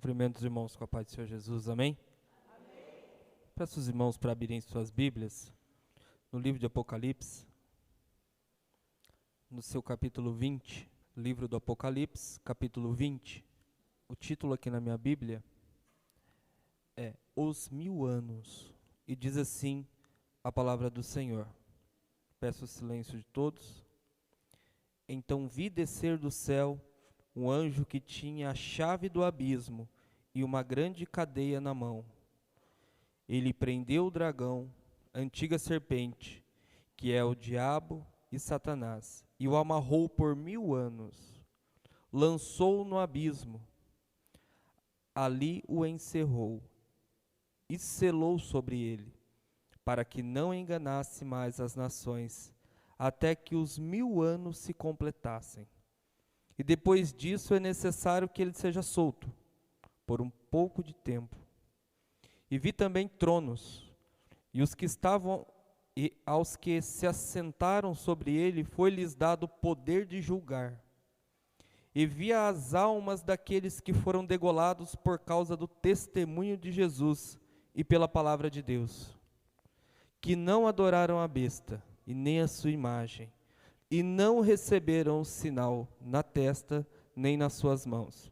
Cumprimento os irmãos com a paz do Senhor Jesus, amém? Amém. Peço os irmãos para abrirem suas Bíblias no livro de Apocalipse, no seu capítulo 20, livro do Apocalipse, capítulo 20. O título aqui na minha Bíblia é Os 1000 Anos, e diz assim a palavra do Senhor. Peço o silêncio de todos. Então vi descer do céu um anjo que tinha a chave do abismo e uma grande cadeia na mão. Ele prendeu o dragão, a antiga serpente, que é o diabo e Satanás, e o amarrou por 1000 anos. Lançou-o no abismo. Ali o encerrou e selou sobre ele, para que não enganasse mais as nações, até que os 1000 anos se completassem. E depois disso é necessário que ele seja solto, por um pouco de tempo. E vi também tronos, e os que estavam, e aos que se assentaram sobre ele, foi-lhes dado poder de julgar. E vi as almas daqueles que foram degolados por causa do testemunho de Jesus e pela palavra de Deus, que não adoraram a besta, e nem a sua imagem, e não receberam o sinal na testa, nem nas suas mãos.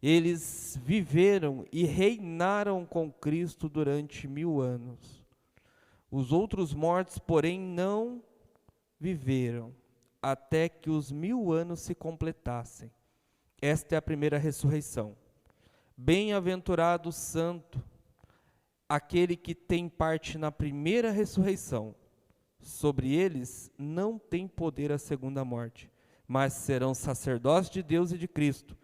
Eles viveram e reinaram com Cristo durante 1000 anos. Os outros mortos, porém, não viveram, até que os 1000 anos se completassem. Esta é a primeira ressurreição. Bem-aventurado o santo, aquele que tem parte na primeira ressurreição. Sobre eles não tem poder a segunda morte, mas serão sacerdotes de Deus e de Cristo,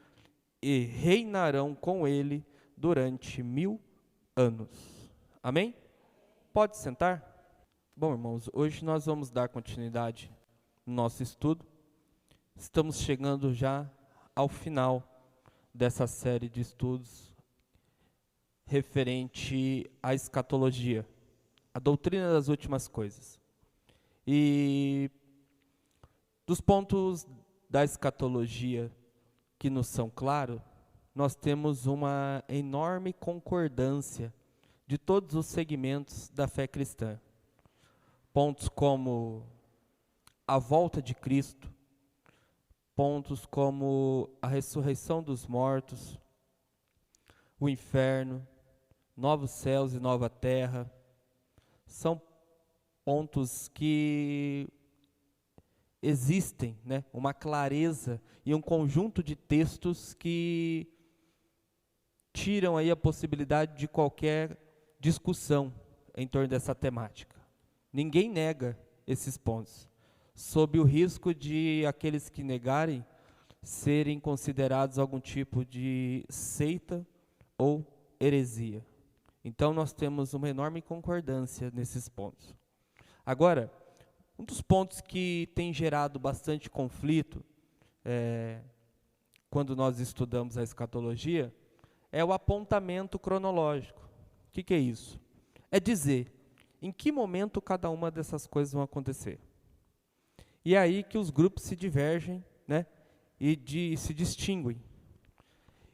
e reinarão com ele durante 1000 anos. Amém? Pode sentar? Bom, irmãos, hoje nós vamos dar continuidade no nosso estudo. Estamos chegando já ao final dessa série de estudos referente à escatologia, a doutrina das últimas coisas. E dos pontos da escatologia que nos são claros, nós temos uma enorme concordância de todos os segmentos da fé cristã. Pontos como a volta de Cristo, pontos como a ressurreição dos mortos, o inferno, novos céus e nova terra, são pontos que existem, né, uma clareza e um conjunto de textos que tiram aí a possibilidade de qualquer discussão em torno dessa temática. Ninguém nega esses pontos, sob o risco de aqueles que negarem serem considerados algum tipo de seita ou heresia. Então nós temos uma enorme concordância nesses pontos. Agora, um dos pontos que tem gerado bastante conflito quando nós estudamos a escatologia é o apontamento cronológico. O que é isso? É dizer em que momento cada uma dessas coisas vão acontecer. E é aí que os grupos se divergem, né, e se distinguem.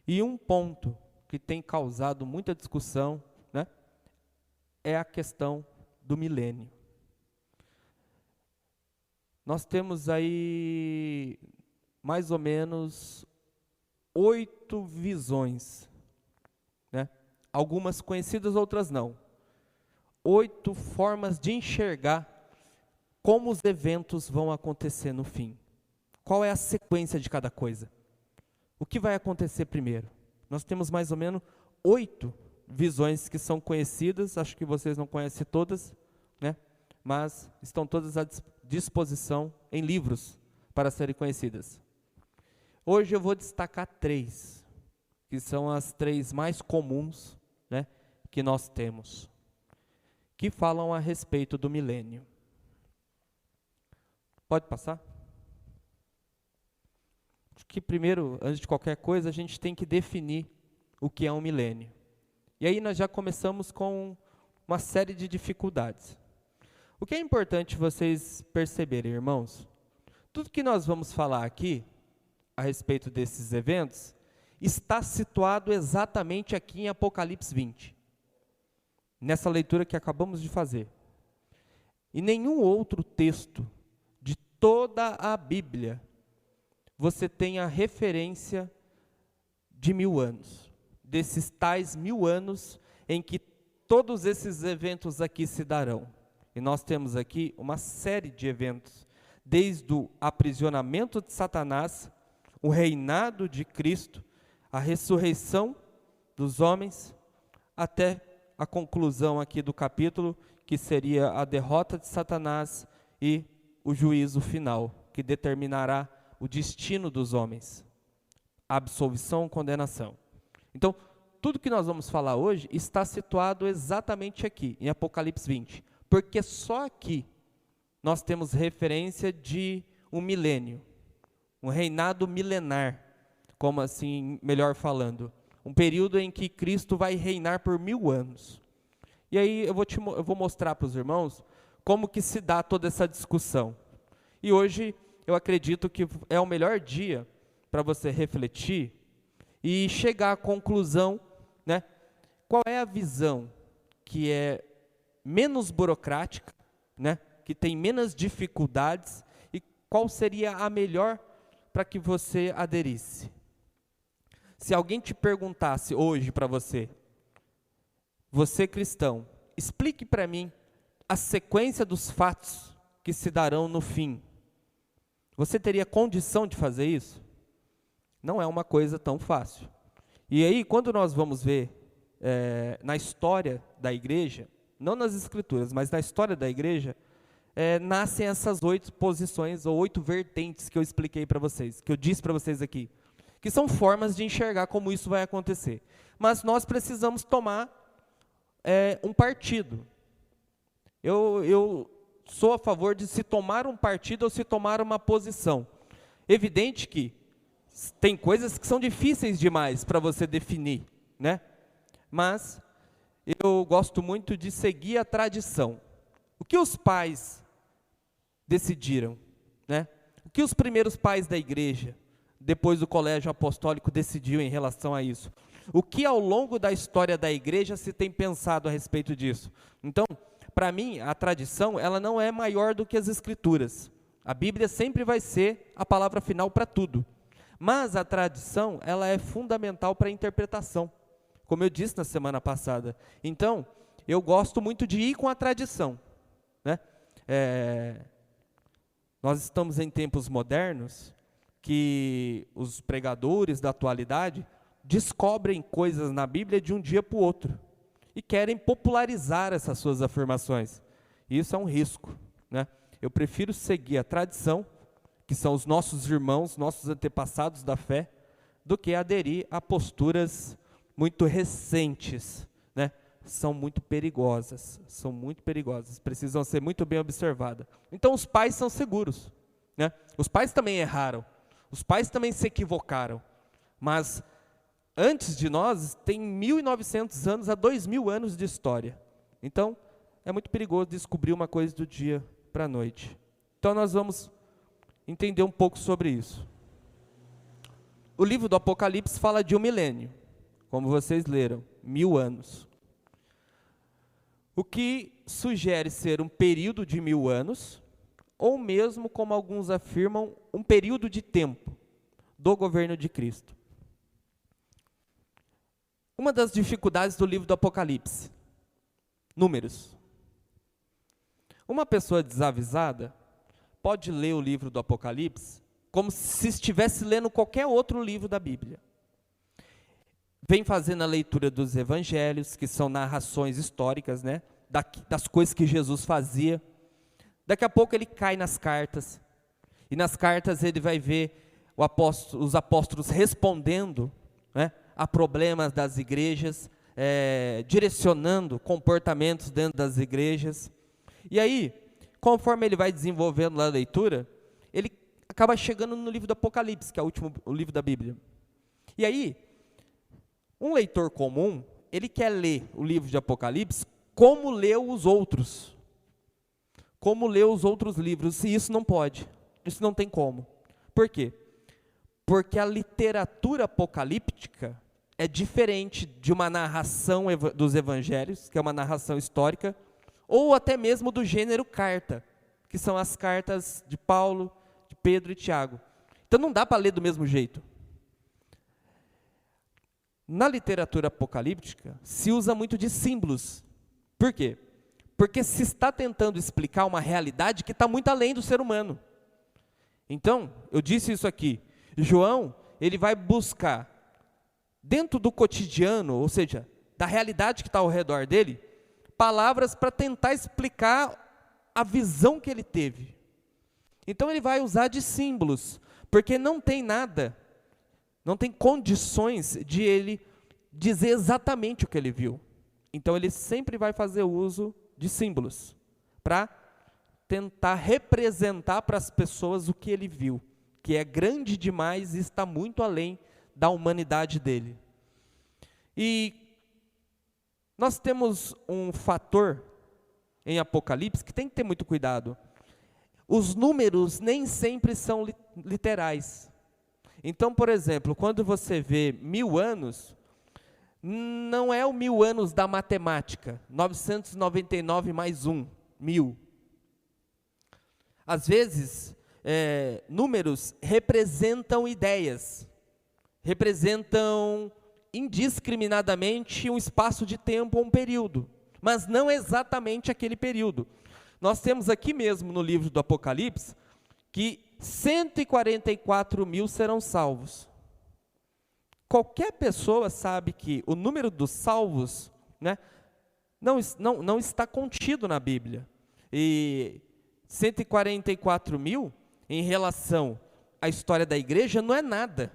E um ponto que tem causado muita discussão, né, é a questão do milênio. Nós temos aí mais ou menos 8 visões, né? Algumas conhecidas, outras não. 8 formas de enxergar como os eventos vão acontecer no fim. Qual é a sequência de cada coisa? O que vai acontecer primeiro? Nós temos mais ou menos 8 visões que são conhecidas, acho que vocês não conhecem todas, né? Mas estão todas à disposição em livros para serem conhecidas. Hoje eu vou destacar 3, que são as 3 mais comuns, né, que nós temos, que falam a respeito do milênio. Pode passar? Acho que primeiro, antes de qualquer coisa, a gente tem que definir o que é um milênio. E aí nós já começamos com uma série de dificuldades. O que é importante vocês perceberem, irmãos, tudo que nós vamos falar aqui a respeito desses eventos está situado exatamente aqui em Apocalipse 20, nessa leitura que acabamos de fazer. Em nenhum outro texto de toda a Bíblia você tem a referência de 1000 anos, desses tais 1000 anos em que todos esses eventos aqui se darão. E nós temos aqui uma série de eventos, desde o aprisionamento de Satanás, o reinado de Cristo, a ressurreição dos homens, até a conclusão aqui do capítulo, que seria a derrota de Satanás e o juízo final, que determinará o destino dos homens, a absolvição ou condenação. Então, tudo que nós vamos falar hoje está situado exatamente aqui, em Apocalipse 20, porque só aqui nós temos referência de um milênio, um reinado milenar, como assim, melhor falando, um período em que Cristo vai reinar por 1000 anos. E aí eu vou mostrar para os irmãos como que se dá toda essa discussão. E hoje eu acredito que é o melhor dia para você refletir e chegar à conclusão, né? Qual é a visão que é menos burocrática, né? Que tem menos dificuldades, e qual seria a melhor para que você aderisse? Se alguém te perguntasse hoje para você cristão, explique para mim a sequência dos fatos que se darão no fim, você teria condição de fazer isso? Não é uma coisa tão fácil. E aí, quando nós vamos ver na história da igreja, não nas escrituras, mas na história da igreja, nascem essas 8 posições, ou 8 vertentes que eu expliquei para vocês, que eu disse para vocês aqui, que são formas de enxergar como isso vai acontecer. Mas nós precisamos tomar um partido. Eu sou a favor de se tomar um partido ou se tomar uma posição. Evidente que tem coisas que são difíceis demais para você definir, né? Mas eu gosto muito de seguir a tradição. O que os pais decidiram, né? O que os primeiros pais da igreja, depois do colégio apostólico, decidiu em relação a isso? O que ao longo da história da igreja se tem pensado a respeito disso? Então, para mim, a tradição, ela não é maior do que as escrituras. A Bíblia sempre vai ser a palavra final para tudo. Mas a tradição, ela é fundamental para a interpretação, como eu disse na semana passada. Então, eu gosto muito de ir com a tradição, né? Nós estamos em tempos modernos que os pregadores da atualidade descobrem coisas na Bíblia de um dia para o outro e querem popularizar essas suas afirmações. Isso é um risco, né? Eu prefiro seguir a tradição, que são os nossos irmãos, nossos antepassados da fé, do que aderir a posturas muito recentes, né? São muito perigosas, precisam ser muito bem observadas. Então os pais são seguros, né? Os pais também erraram, os pais também se equivocaram, mas antes de nós tem 1900 anos a 2000 anos de história. Então é muito perigoso descobrir uma coisa do dia para a noite. Então nós vamos entender um pouco sobre isso. O livro do Apocalipse fala de um milênio, como vocês leram, 1000 anos. O que sugere ser um período de 1000 anos, ou mesmo, como alguns afirmam, um período de tempo do governo de Cristo. Uma das dificuldades do livro do Apocalipse, números. Uma pessoa desavisada pode ler o livro do Apocalipse como se estivesse lendo qualquer outro livro da Bíblia. Vem fazendo a leitura dos evangelhos, que são narrações históricas, né, das coisas que Jesus fazia. Daqui a pouco ele cai nas cartas, e nas cartas ele vai ver os apóstolos respondendo, né, a problemas das igrejas, direcionando comportamentos dentro das igrejas. E aí, conforme ele vai desenvolvendo a leitura, ele acaba chegando no livro do Apocalipse, que é o livro da Bíblia. E aí, um leitor comum, ele quer ler o livro de Apocalipse como leu os outros. Como leu os outros livros, e isso não pode. Isso não tem como. Por quê? Porque a literatura apocalíptica é diferente de uma narração dos evangelhos, que é uma narração histórica, ou até mesmo do gênero carta, que são as cartas de Paulo, de Pedro e Tiago. Então não dá para ler do mesmo jeito. Na literatura apocalíptica, se usa muito de símbolos. Por quê? Porque se está tentando explicar uma realidade que está muito além do ser humano. Então, eu disse isso aqui, João, ele vai buscar, dentro do cotidiano, ou seja, da realidade que está ao redor dele, palavras para tentar explicar a visão que ele teve. Então ele vai usar de símbolos, porque não tem nada, não tem condições de ele dizer exatamente o que ele viu. Então ele sempre vai fazer uso de símbolos, para tentar representar para as pessoas o que ele viu, que é grande demais e está muito além da humanidade dele. E nós temos um fator em Apocalipse que tem que ter muito cuidado. Os números nem sempre são literais. Então, por exemplo, quando você vê 1000 anos, não é o 1000 anos da matemática, 999 mais 1, 1000. Às vezes, números representam ideias, representam indiscriminadamente um espaço de tempo ou um período, mas não exatamente aquele período. Nós temos aqui mesmo no livro do Apocalipse que 144 mil serão salvos. Qualquer pessoa sabe que o número dos salvos, né, não está contido na Bíblia. E 144 mil, em relação à história da igreja, não é nada.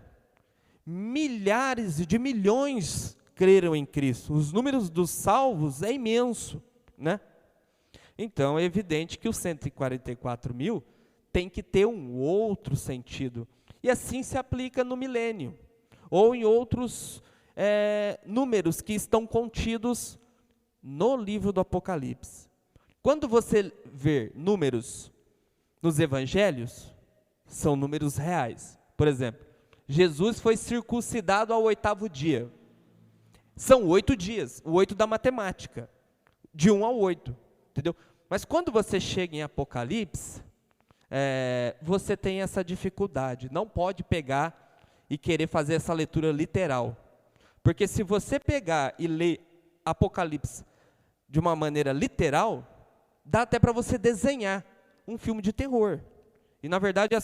Milhares de milhões creram em Cristo. Os números dos salvos é imenso, né? Então é evidente que os 144 mil tem que ter um outro sentido. E assim se aplica no milênio, ou em outros números que estão contidos no livro do Apocalipse. Quando você vê números nos evangelhos, são números reais. Por exemplo, Jesus foi circuncidado ao 8º dia. São 8 dias, o 8 da matemática, de 1 ao 8, entendeu? Mas quando você chega em Apocalipse, você tem essa dificuldade, não pode pegar e querer fazer essa leitura literal. Porque se você pegar e ler Apocalipse de uma maneira literal, dá até para você desenhar um filme de terror. E na verdade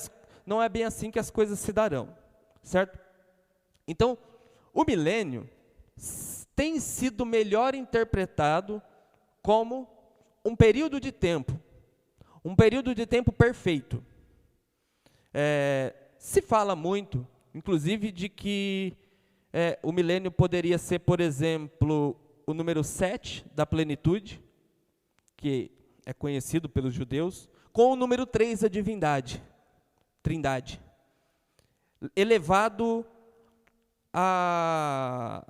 não é bem assim que as coisas se darão, certo? Então, o milênio tem sido melhor interpretado como um período de tempo perfeito. Se fala muito, inclusive, de que o milênio poderia ser, por exemplo, o número 7 da plenitude, que é conhecido pelos judeus, com o número 3 da trindade, elevado a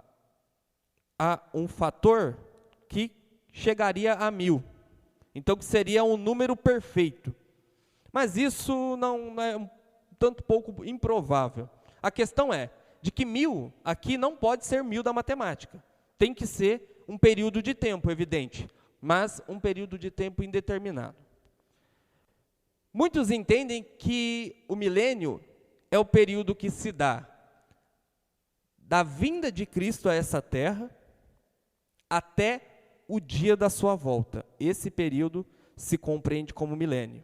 um fator que chegaria a 1000. Então, que seria um número perfeito. Mas isso não é um tanto pouco improvável. A questão é de que 1000 aqui não pode ser 1000 da matemática. Tem que ser um período de tempo, evidente, mas um período de tempo indeterminado. Muitos entendem que o milênio é o período que se dá da vinda de Cristo a essa terra até o dia da sua volta. Esse período se compreende como milênio.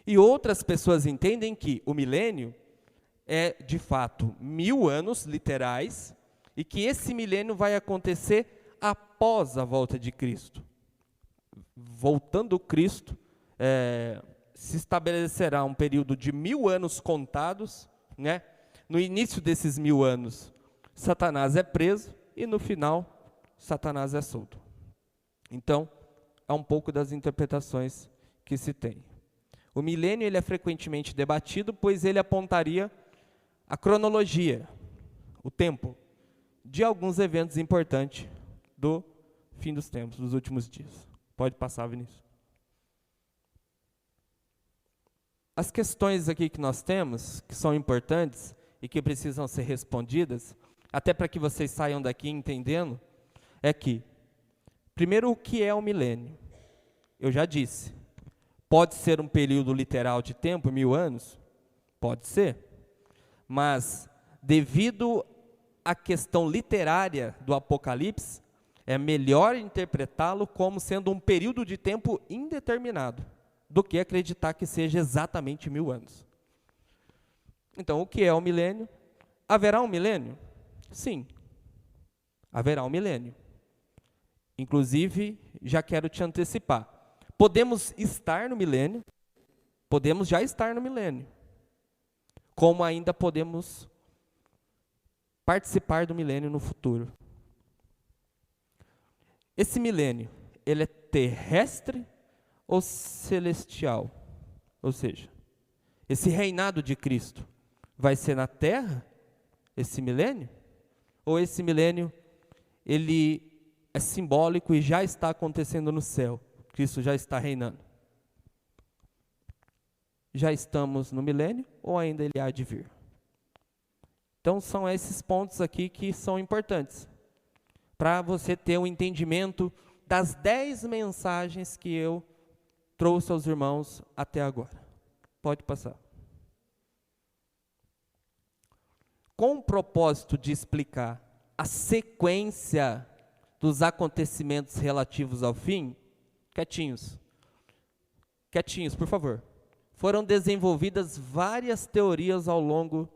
E outras pessoas entendem que o milênio é, de fato, 1000 anos literais, e que esse milênio vai acontecer após a volta de Cristo. Voltando Cristo, se estabelecerá um período de 1000 anos contados, né? No início desses 1000 anos, Satanás é preso, e no final, Satanás é solto. Então, há um pouco das interpretações que se tem. O milênio ele é frequentemente debatido, pois ele apontaria a cronologia, o tempo, de alguns eventos importantes do fim dos tempos, dos últimos dias. Pode passar, Vinícius. As questões aqui que nós temos, que são importantes e que precisam ser respondidas, até para que vocês saiam daqui entendendo, é que, primeiro, o que é o milênio? Eu já disse, pode ser um período literal de tempo, 1000 anos? Pode ser, mas devido à questão literária do Apocalipse, é melhor interpretá-lo como sendo um período de tempo indeterminado, do que acreditar que seja exatamente 1000 anos. Então, o que é o milênio? Haverá um milênio? Sim, haverá um milênio. Inclusive, já quero te antecipar. Podemos estar no milênio, podemos já estar no milênio, como ainda podemos participar do milênio no futuro. Esse milênio, ele é terrestre ou celestial? Ou seja, esse reinado de Cristo vai ser na terra, esse milênio? Ou esse milênio, ele é simbólico e já está acontecendo no céu? Cristo já está reinando. Já estamos no milênio ou ainda ele há de vir? Então são esses pontos aqui que são importantes, para você ter um entendimento das 10 mensagens que eu trouxe aos irmãos até agora. Pode passar. Com o propósito de explicar a sequência dos acontecimentos relativos ao fim, quietinhos, por favor. Foram desenvolvidas várias teorias ao longo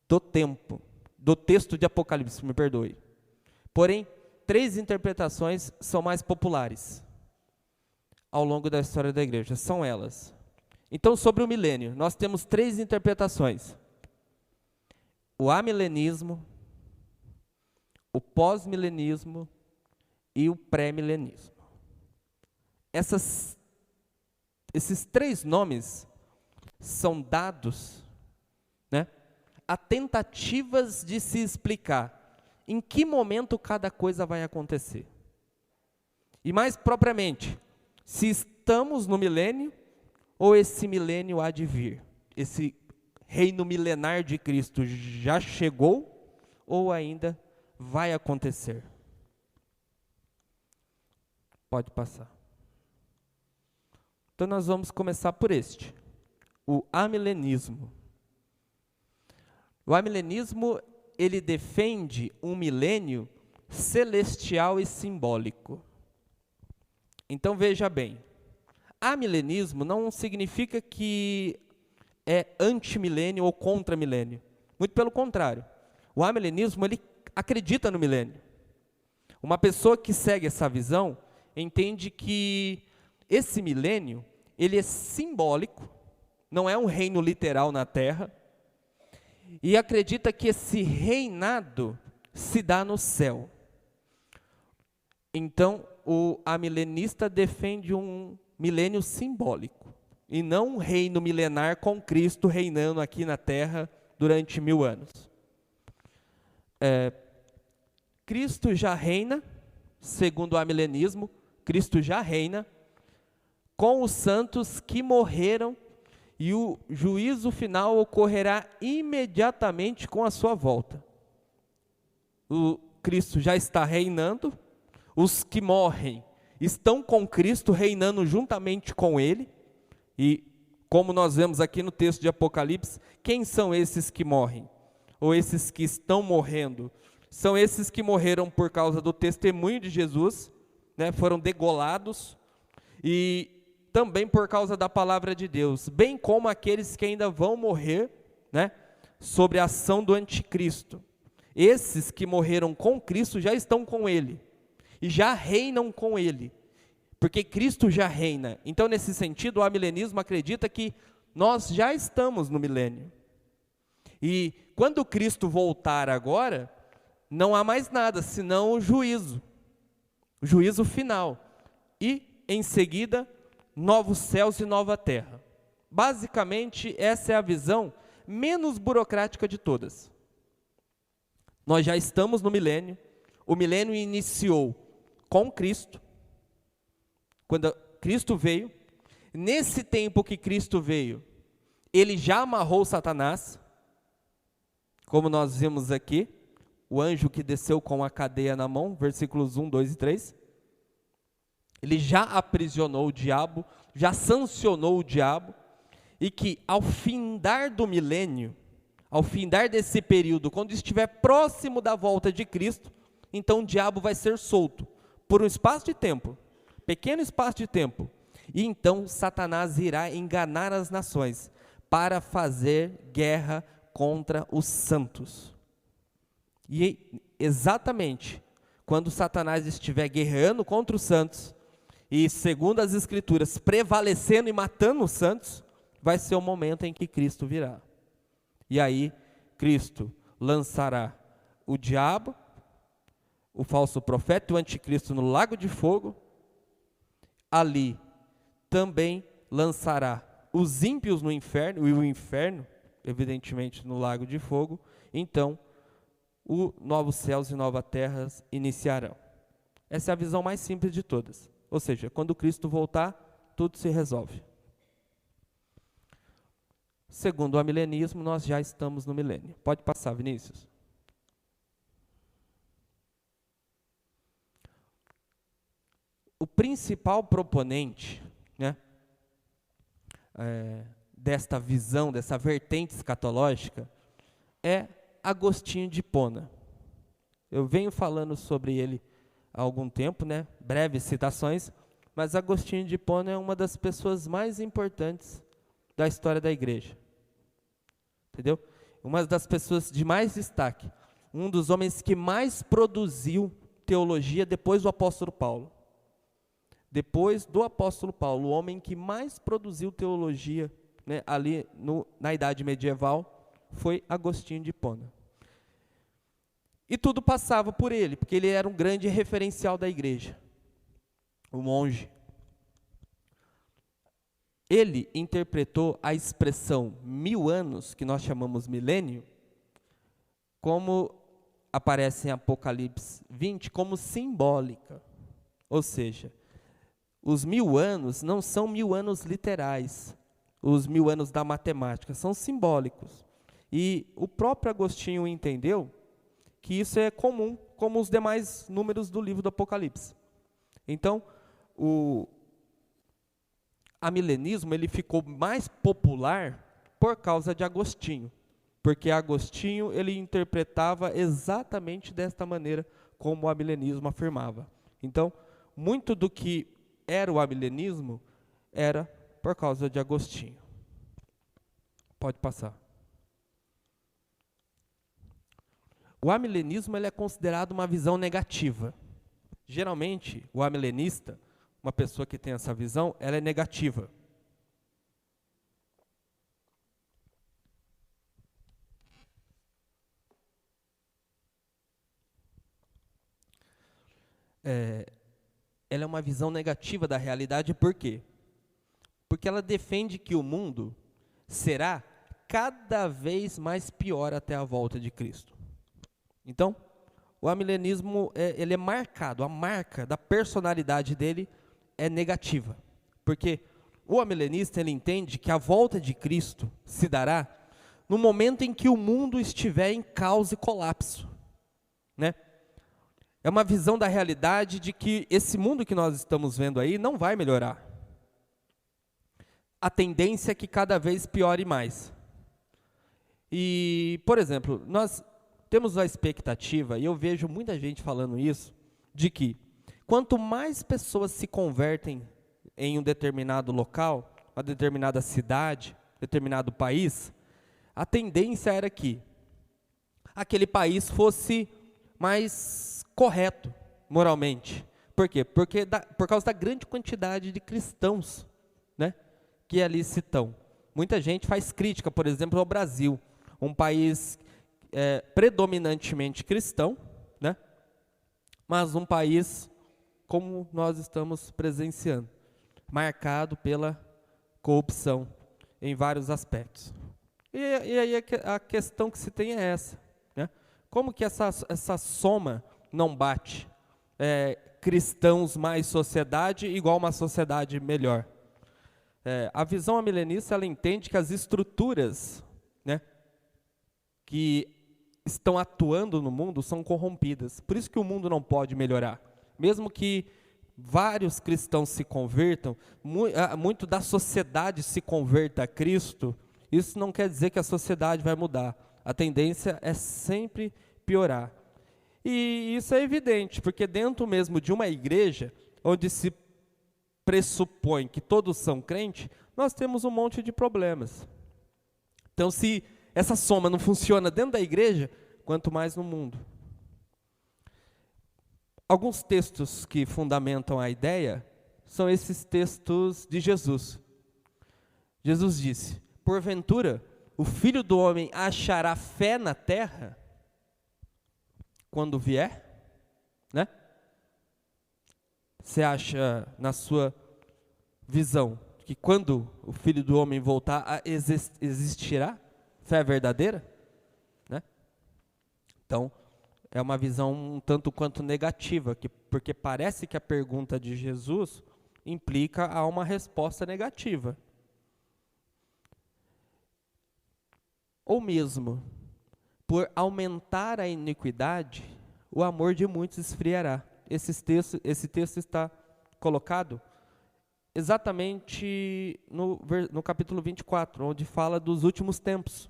do tempo, do texto de Apocalipse, me perdoe. Porém, 3 interpretações são mais populares ao longo da história da igreja, são elas. Então, sobre o milênio, nós temos 3 interpretações: o amilenismo, o pós-milenismo e o pré-milenismo. Esses 3 nomes são dados, né, a tentativas de se explicar em que momento cada coisa vai acontecer. E mais propriamente, se estamos no milênio ou esse milênio há de vir. Esse reino milenar de Cristo já chegou ou ainda vai acontecer? Pode passar. Então nós vamos começar por este, o amilenismo. O amilenismo, ele defende um milênio celestial e simbólico. Então veja bem, amilenismo não significa que é antimilênio ou contra-milênio. Muito pelo contrário. O amilenismo, ele acredita no milênio. Uma pessoa que segue essa visão entende que esse milênio, ele é simbólico, não é um reino literal na terra, e acredita que esse reinado se dá no céu. Então, o amilenista defende um milênio simbólico, e não um reino milenar com Cristo reinando aqui na terra durante 1000 anos. Cristo já reina, segundo o amilenismo, Cristo já reina com os santos que morreram, e o juízo final ocorrerá imediatamente com a sua volta. O Cristo já está reinando, os que morrem estão com Cristo reinando juntamente com Ele, e como nós vemos aqui no texto de Apocalipse, quem são esses que morrem? Ou esses que estão morrendo? São esses que morreram por causa do testemunho de Jesus, né, foram degolados, e também por causa da palavra de Deus, bem como aqueles que ainda vão morrer, né, sobre a ação do anticristo. Esses que morreram com Cristo já estão com Ele, e já reinam com Ele, porque Cristo já reina. Então, nesse sentido, o amilenismo acredita que nós já estamos no milênio. E quando Cristo voltar agora, não há mais nada, senão o juízo final. E, em seguida, novos céus e nova terra. Basicamente, essa é a visão menos burocrática de todas. Nós já estamos no milênio. O milênio iniciou com Cristo, quando Cristo veio. Nesse tempo que Cristo veio, ele já amarrou Satanás, como nós vimos aqui, o anjo que desceu com a cadeia na mão, versículos 1, 2 e 3. Ele já aprisionou o diabo, já sancionou o diabo, e que ao findar do milênio, ao findar desse período, quando estiver próximo da volta de Cristo, então o diabo vai ser solto, por um espaço de tempo, pequeno espaço de tempo, e então Satanás irá enganar as nações, para fazer guerra contra os santos. E exatamente quando Satanás estiver guerreando contra os santos, e segundo as escrituras, prevalecendo e matando os santos, vai ser o momento em que Cristo virá. E aí, Cristo lançará o diabo, o falso profeta e o anticristo no lago de fogo. Ali também lançará os ímpios no inferno, e o inferno, evidentemente, no lago de fogo. Então, os novos céus e novas terras iniciarão. Essa é a visão mais simples de todas. Ou seja, quando Cristo voltar, tudo se resolve. Segundo o amilenismo, nós já estamos no milênio. Pode passar, Vinícius. O principal proponente, né, desta visão, dessa vertente escatológica, é Agostinho de Hipona. Eu venho falando sobre ele há algum tempo, né, breves citações, mas Agostinho de Hipona é uma das pessoas mais importantes da história da igreja. Entendeu? Uma das pessoas de mais destaque, um dos homens que mais produziu teologia depois do apóstolo Paulo. Depois do apóstolo Paulo, o homem que mais produziu teologia, né, ali na idade medieval, foi Agostinho de Hipona. E tudo passava por ele, porque ele era um grande referencial da igreja, um monge. Ele interpretou a expressão 1000 anos, que nós chamamos milênio, como aparece em Apocalipse 20, como simbólica. Ou seja, os 1000 anos não são 1000 anos literais, os 1000 anos da matemática, são simbólicos. E o próprio Agostinho entendeu que isso é comum, como os demais números do livro do Apocalipse. Então, o amilenismo ele ficou mais popular por causa de Agostinho, porque Agostinho ele interpretava exatamente desta maneira como o amilenismo afirmava. Então, muito do que era o amilenismo era por causa de Agostinho. Pode passar. O amilenismo ele é considerado uma visão negativa. Geralmente, o amilenista, uma pessoa que tem essa visão, ela é negativa. Ela é uma visão negativa da realidade, por quê? Porque ela defende que o mundo será cada vez mais pior até a volta de Cristo. Então, o amilenismo ele é marcado, a marca da personalidade dele é negativa, porque o amilenista ele entende que a volta de Cristo se dará no momento em que o mundo estiver em caos e colapso, né? É uma visão da realidade de que esse mundo que nós estamos vendo aí não vai melhorar. A tendência é que cada vez piore mais. E, por exemplo, nós temos a expectativa, e eu vejo muita gente falando isso, de que quanto mais pessoas se convertem em um determinado local, uma determinada cidade, determinado país, a tendência era que aquele país fosse mais correto moralmente. Por quê? Porque por causa da grande quantidade de cristãos, né, que ali se estão. Muita gente faz crítica, por exemplo, ao Brasil, um país predominantemente cristão, né, mas um país como nós estamos presenciando, marcado pela corrupção em vários aspectos. E aí a questão que se tem é essa, né? Como que essa soma não bate? Cristãos mais sociedade igual uma sociedade melhor. A visão amilenista, ela entende que as estruturas, né, que estão atuando no mundo são corrompidas. Por isso que o mundo não pode melhorar. Mesmo que vários cristãos se convertam, muito da sociedade se converta a Cristo, isso não quer dizer que a sociedade vai mudar. A tendência é sempre piorar. E isso é evidente, porque dentro mesmo de uma igreja, onde se pressupõe que todos são crentes, nós temos um monte de problemas. Então, se essa soma não funciona dentro da igreja, quanto mais no mundo. Alguns textos que fundamentam a ideia são esses textos de Jesus. Jesus disse: porventura, o Filho do Homem achará fé na terra quando vier? Né? Você acha, na sua visão, que quando o Filho do Homem voltar, existirá fé verdadeira? Né? Então, é uma visão um tanto quanto negativa, porque parece que a pergunta de Jesus implica a uma resposta negativa. Ou mesmo, por aumentar a iniquidade, o amor de muitos esfriará. Esse texto está colocado exatamente no capítulo 24, onde fala dos últimos tempos,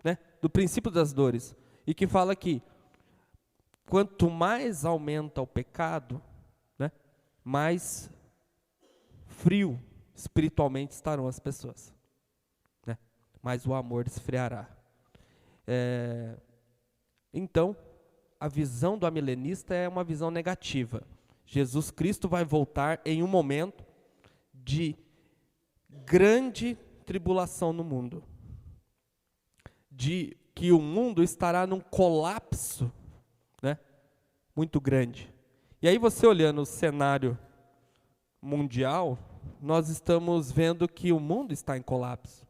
né? Do princípio das dores, e que fala que quanto mais aumenta o pecado, né, mais frio espiritualmente estarão as pessoas, né? Mais o amor esfriará. Então, a visão do amilenista é uma visão negativa. Jesus Cristo vai voltar em um momento de grande tribulação no mundo, de que o mundo estará num colapso, né, muito grande. E aí você olhando o cenário mundial, nós estamos vendo que o mundo está em colapso.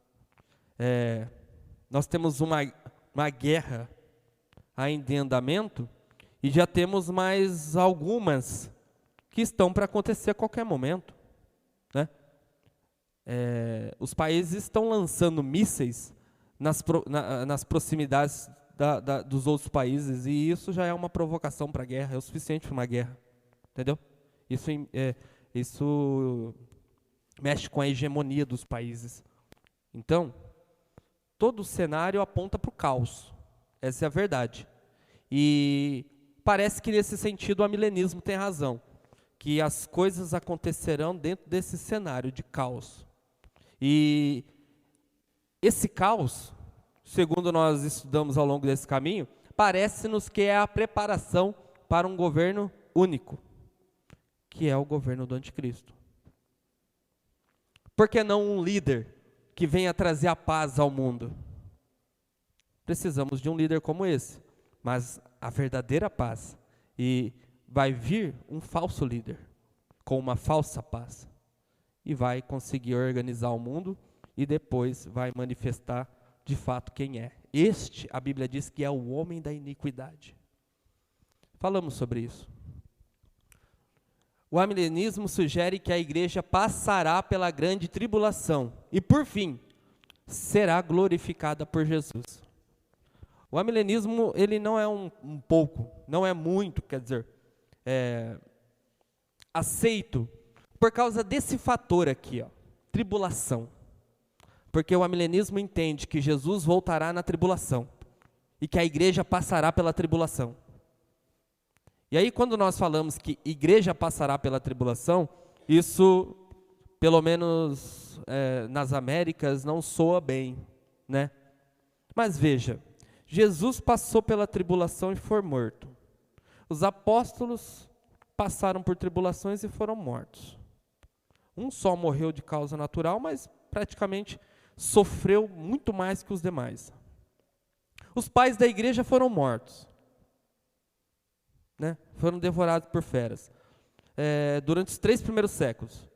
Nós temos uma guerra ainda em andamento, e já temos mais algumas que estão para acontecer a qualquer momento, né? Os países estão lançando mísseis nas proximidades dos outros países, e isso já é uma provocação para a guerra, é o suficiente para uma guerra, entendeu? Isso mexe com a hegemonia dos países. Então, todo o cenário aponta para o caos. Essa é a verdade. E parece que nesse sentido o amilenismo tem razão, que as coisas acontecerão dentro desse cenário de caos. E esse caos, segundo nós estudamos ao longo desse caminho, parece-nos que é a preparação para um governo único, que é o governo do anticristo. Por que não um líder que venha trazer a paz ao mundo? Precisamos de um líder como esse, mas a verdadeira paz. E vai vir um falso líder, com uma falsa paz, e vai conseguir organizar o mundo, e depois vai manifestar de fato quem é. Este, a Bíblia diz que é o homem da iniquidade. Falamos sobre isso. O amilenismo sugere que a igreja passará pela grande tribulação, e por fim, será glorificada por Jesus. O amilenismo, ele não é um pouco, não é muito, quer dizer, aceito por causa desse fator aqui, ó, tribulação. Porque o amilenismo entende que Jesus voltará na tribulação e que a igreja passará pela tribulação. E aí, quando nós falamos que igreja passará pela tribulação, isso, pelo menos nas Américas, não soa bem, né? Mas veja, Jesus passou pela tribulação e foi morto. Os apóstolos passaram por tribulações e foram mortos. Um só morreu de causa natural, mas praticamente sofreu muito mais que os demais. Os pais da igreja foram mortos, né? Foram devorados por feras durante os 3 primeiros séculos.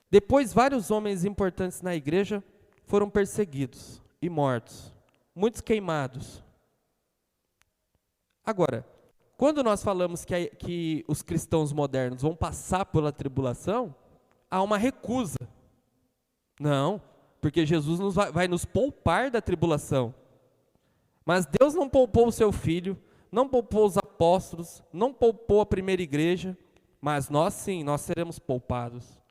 Depois, vários homens importantes na igreja foram perseguidos e mortos, muitos queimados. Agora, quando nós falamos que os cristãos modernos vão passar pela tribulação, há uma recusa. Não, porque Jesus vai nos poupar da tribulação. Mas Deus não poupou o seu Filho, não poupou os apóstolos, não poupou a primeira igreja, mas nós sim, nós seremos poupados.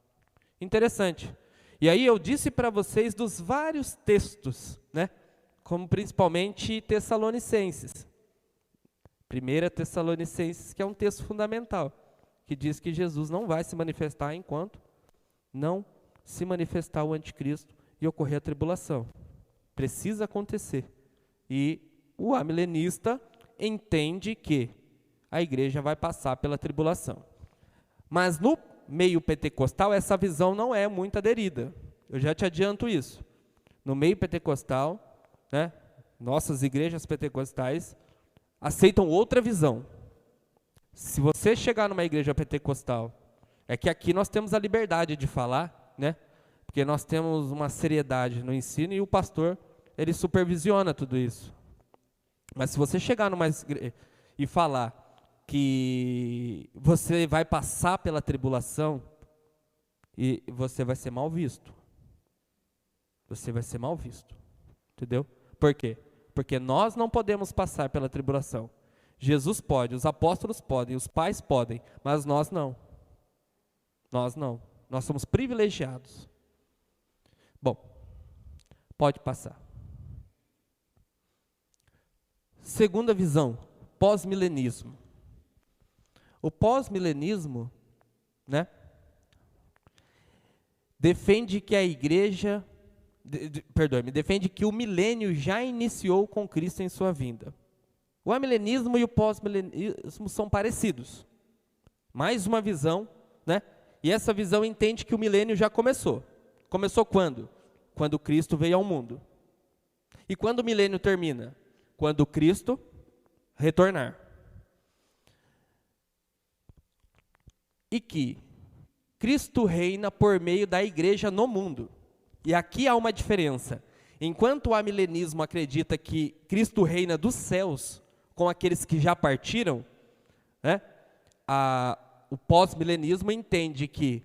Interessante. E aí eu disse para vocês dos vários textos, né? Como principalmente Tessalonicenses. 1 Tessalonicenses, que é um texto fundamental, que diz que Jesus não vai se manifestar enquanto não se manifestar o anticristo e ocorrer a tribulação. Precisa acontecer. E o amilenista entende que a igreja vai passar pela tribulação. Mas no meio pentecostal, essa visão não é muito aderida. Eu já te adianto isso. No meio pentecostal, né, nossas igrejas pentecostais aceitam outra visão. Se você chegar numa igreja pentecostal, é que aqui nós temos a liberdade de falar, né? Porque nós temos uma seriedade no ensino e o pastor, ele supervisiona tudo isso. Mas se você chegar numa igreja e falar que você vai passar pela tribulação, e você vai ser mal visto. Você vai ser mal visto. Entendeu? Por quê? Porque nós não podemos passar pela tribulação. Jesus pode, os apóstolos podem, os pais podem, mas nós não. Nós não. Nós somos privilegiados. Bom, pode passar. Segunda visão, pós-milenismo. O pós-milenismo, né, defende que a igreja, defende que o milênio já iniciou com Cristo em sua vinda. O amilenismo e o pós-milenismo são parecidos. Mais uma visão, né? E essa visão entende que o milênio já começou. Começou quando? Quando Cristo veio ao mundo. E quando o milênio termina? Quando Cristo retornar. E que Cristo reina por meio da igreja no mundo. E aqui há uma diferença. Enquanto o amilenismo acredita que Cristo reina dos céus com aqueles que já partiram, né? O pós-milenismo entende que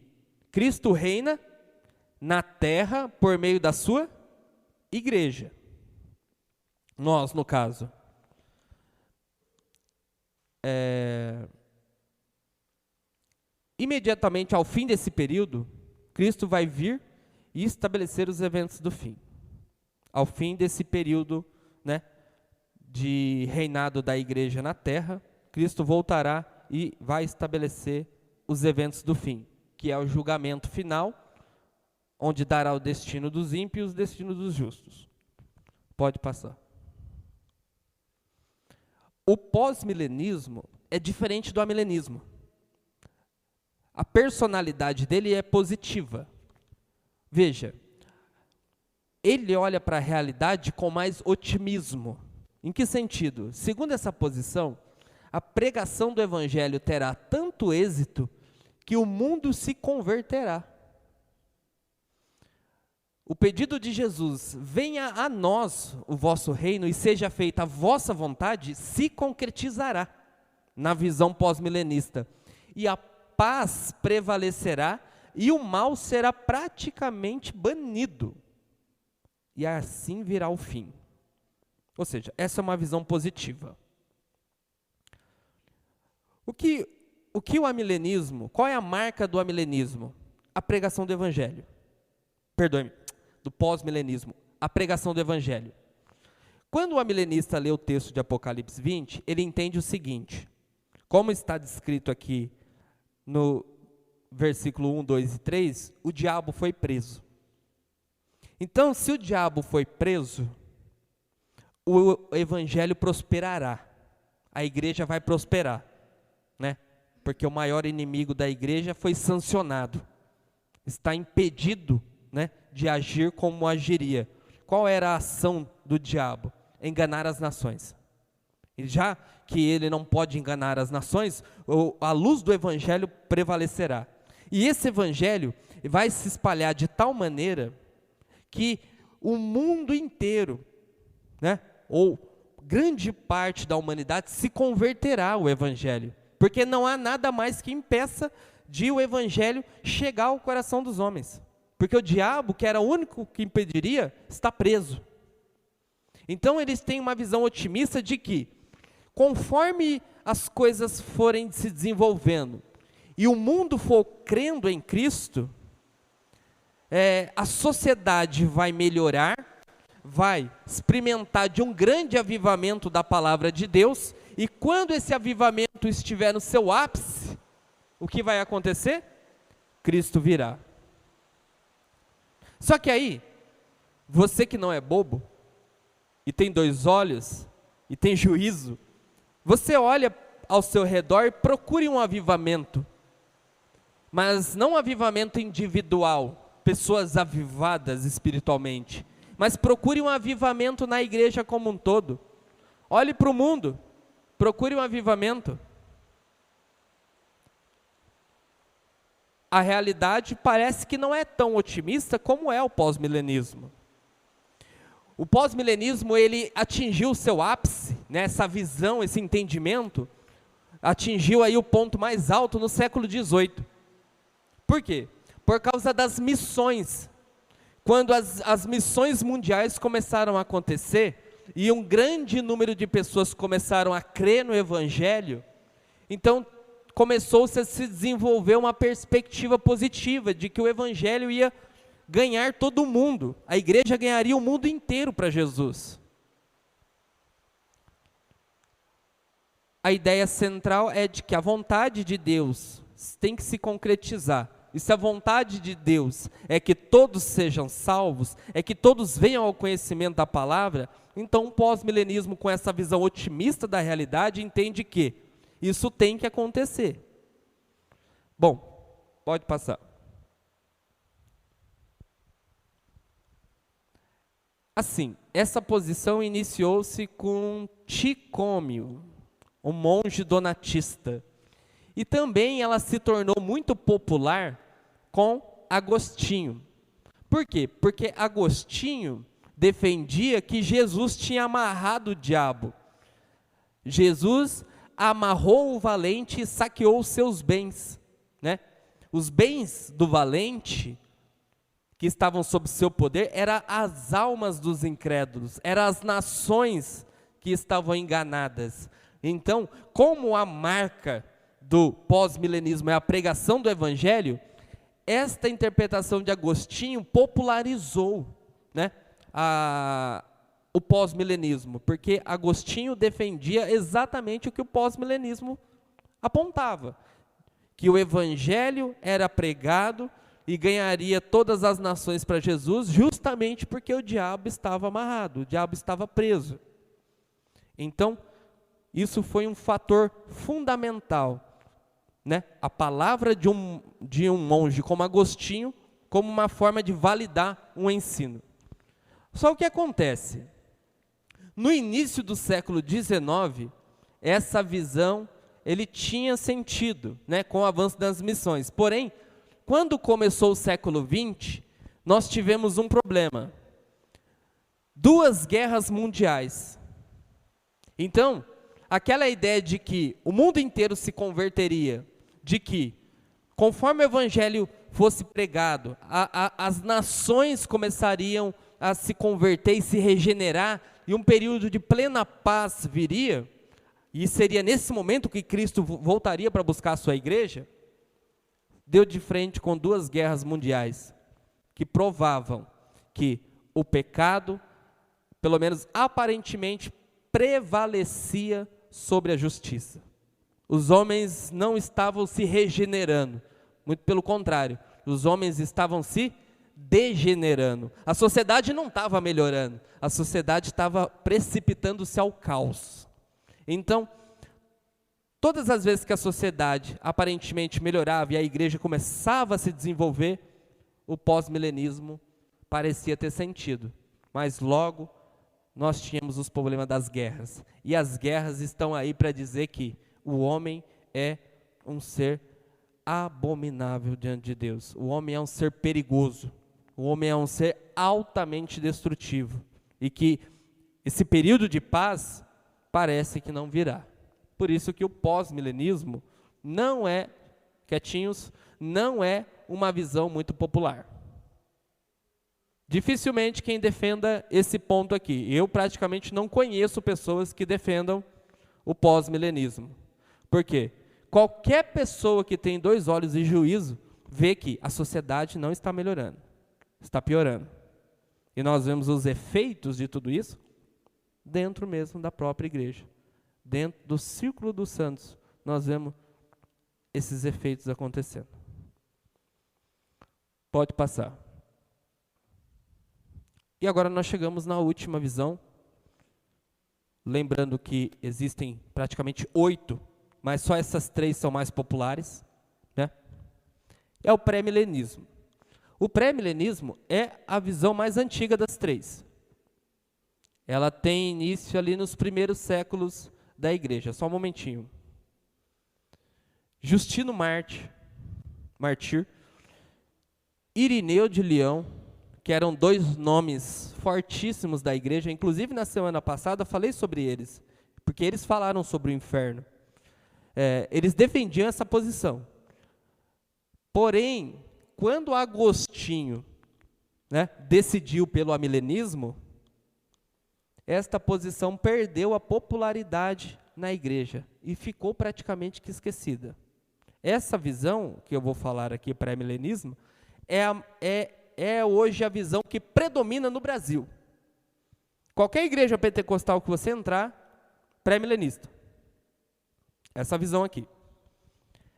Cristo reina na terra por meio da sua igreja. Nós, no caso. Imediatamente ao fim desse período, Cristo vai vir e estabelecer os eventos do fim. Ao fim desse período, né, de reinado da igreja na terra, Cristo voltará e vai estabelecer os eventos do fim, que é o julgamento final, onde dará o destino dos ímpios e o destino dos justos. Pode passar. O pós-milenismo é diferente do amilenismo. A personalidade dele é positiva. Veja, ele olha para a realidade com mais otimismo. Em que sentido? Segundo essa posição, a pregação do evangelho terá tanto êxito que o mundo se converterá. O pedido de Jesus, venha a nós o vosso reino e seja feita a vossa vontade, se concretizará na visão pós-milenista. E a paz prevalecerá e o mal será praticamente banido. E assim virá o fim. Ou seja, essa é uma visão positiva. O que o amilenismo, qual é a marca do amilenismo? A pregação do evangelho. Perdoe-me, do pós-milenismo, a pregação do evangelho. Quando o amilenista lê o texto de Apocalipse 20, ele entende o seguinte, como está descrito aqui no versículo 1, 2 e 3, o diabo foi preso. Então, se o diabo foi preso, o evangelho prosperará, a igreja vai prosperar, né? Porque o maior inimigo da igreja foi sancionado, está impedido, né, de agir como agiria. Qual era a ação do diabo? Enganar as nações. E já que ele não pode enganar as nações, a luz do evangelho prevalecerá. E esse evangelho vai se espalhar de tal maneira que o mundo inteiro, né, ou grande parte da humanidade se converterá ao evangelho, porque não há nada mais que impeça de o evangelho chegar ao coração dos homens. Porque o diabo, que era o único que impediria, está preso. Então eles têm uma visão otimista de que, conforme as coisas forem se desenvolvendo e o mundo for crendo em Cristo, a sociedade vai melhorar, vai experimentar de um grande avivamento da palavra de Deus, e quando esse avivamento estiver no seu ápice, o que vai acontecer? Cristo virá. Só que aí, você que não é bobo, e tem 2 olhos, e tem juízo, você olha ao seu redor e procure um avivamento, mas não um avivamento individual, pessoas avivadas espiritualmente, mas procure um avivamento na igreja como um todo. Olhe para o mundo, procure um avivamento. A realidade parece que não é tão otimista como é o pós-milenismo. O pós-milenismo, ele atingiu o seu ápice, né, essa visão, esse entendimento, atingiu aí o ponto mais alto no século XVIII. Por quê? Por causa das missões. Quando as missões mundiais começaram a acontecer, e um grande número de pessoas começaram a crer no Evangelho, então começou-se a se desenvolver uma perspectiva positiva de que o Evangelho ia ganhar todo mundo, a igreja ganharia o mundo inteiro para Jesus. A ideia central é de que a vontade de Deus tem que se concretizar. E se a vontade de Deus é que todos sejam salvos, é que todos venham ao conhecimento da palavra, então o pós-milenismo, com essa visão otimista da realidade, entende que isso tem que acontecer. Bom, pode passar. Assim, essa posição iniciou-se com Ticômio, um monge donatista. E também ela se tornou muito popular com Agostinho. Por quê? Porque Agostinho defendia que Jesus tinha amarrado o diabo. Jesus amarrou o valente e saqueou os seus bens, né? Os bens do valente que estavam sob seu poder eram as almas dos incrédulos, eram as nações que estavam enganadas. Então, como a marca do pós-milenismo é a pregação do Evangelho, esta interpretação de Agostinho popularizou, né, o pós-milenismo, porque Agostinho defendia exatamente o que o pós-milenismo apontava, que o Evangelho era pregado e ganharia todas as nações para Jesus, justamente porque o diabo estava amarrado, o diabo estava preso. Então, isso foi um fator fundamental, né? A palavra de um monge como Agostinho, como uma forma de validar um ensino. Só o que acontece? No início do século XIX, essa visão, ele tinha sentido, né, com o avanço das missões. Porém, quando começou o século XX, nós tivemos um problema. 2 guerras mundiais. Então, aquela ideia de que o mundo inteiro se converteria, de que, conforme o Evangelho fosse pregado, as nações começariam a se converter e se regenerar, e um período de plena paz viria, e seria nesse momento que Cristo voltaria para buscar a sua igreja, deu de frente com 2 guerras mundiais, que provavam que o pecado, pelo menos aparentemente, prevalecia sobre a justiça. Os homens não estavam se regenerando, muito pelo contrário, os homens estavam se degenerando. A sociedade não estava melhorando, a sociedade estava precipitando-se ao caos. Então, todas as vezes que a sociedade aparentemente melhorava e a igreja começava a se desenvolver, o pós-milenismo parecia ter sentido. Mas logo nós tínhamos os problemas das guerras. E as guerras estão aí para dizer que o homem é um ser abominável diante de Deus. O homem é um ser perigoso. O homem é um ser altamente destrutivo. E que esse período de paz parece que não virá. Por isso que o pós-milenismo não é, quietinhos, não é uma visão muito popular. Dificilmente quem defenda esse ponto aqui. Eu praticamente não conheço pessoas que defendam o pós-milenismo. Por quê? Qualquer pessoa que tem 2 olhos e juízo vê que a sociedade não está melhorando, está piorando. E nós vemos os efeitos de tudo isso dentro mesmo da própria igreja. Dentro do círculo dos santos, nós vemos esses efeitos acontecendo. Pode passar. E agora nós chegamos na última visão, lembrando que existem praticamente 8, mas só essas 3 são mais populares, né? É o pré-milenismo. O pré-milenismo é a visão mais antiga das 3. Ela tem início ali nos primeiros séculos da igreja. Só um momentinho. Justino Mártir, Irineu de Leão, que eram 2 nomes fortíssimos da igreja, inclusive na semana passada eu falei sobre eles, porque eles falaram sobre o inferno. Eles defendiam essa posição. Porém, quando Agostinho, né, decidiu pelo amilenismo, esta posição perdeu a popularidade na igreja e ficou praticamente que esquecida. Essa visão que eu vou falar aqui, pré-milenismo, é hoje a visão que predomina no Brasil. Qualquer igreja pentecostal que você entrar, pré-milenista. Essa visão aqui.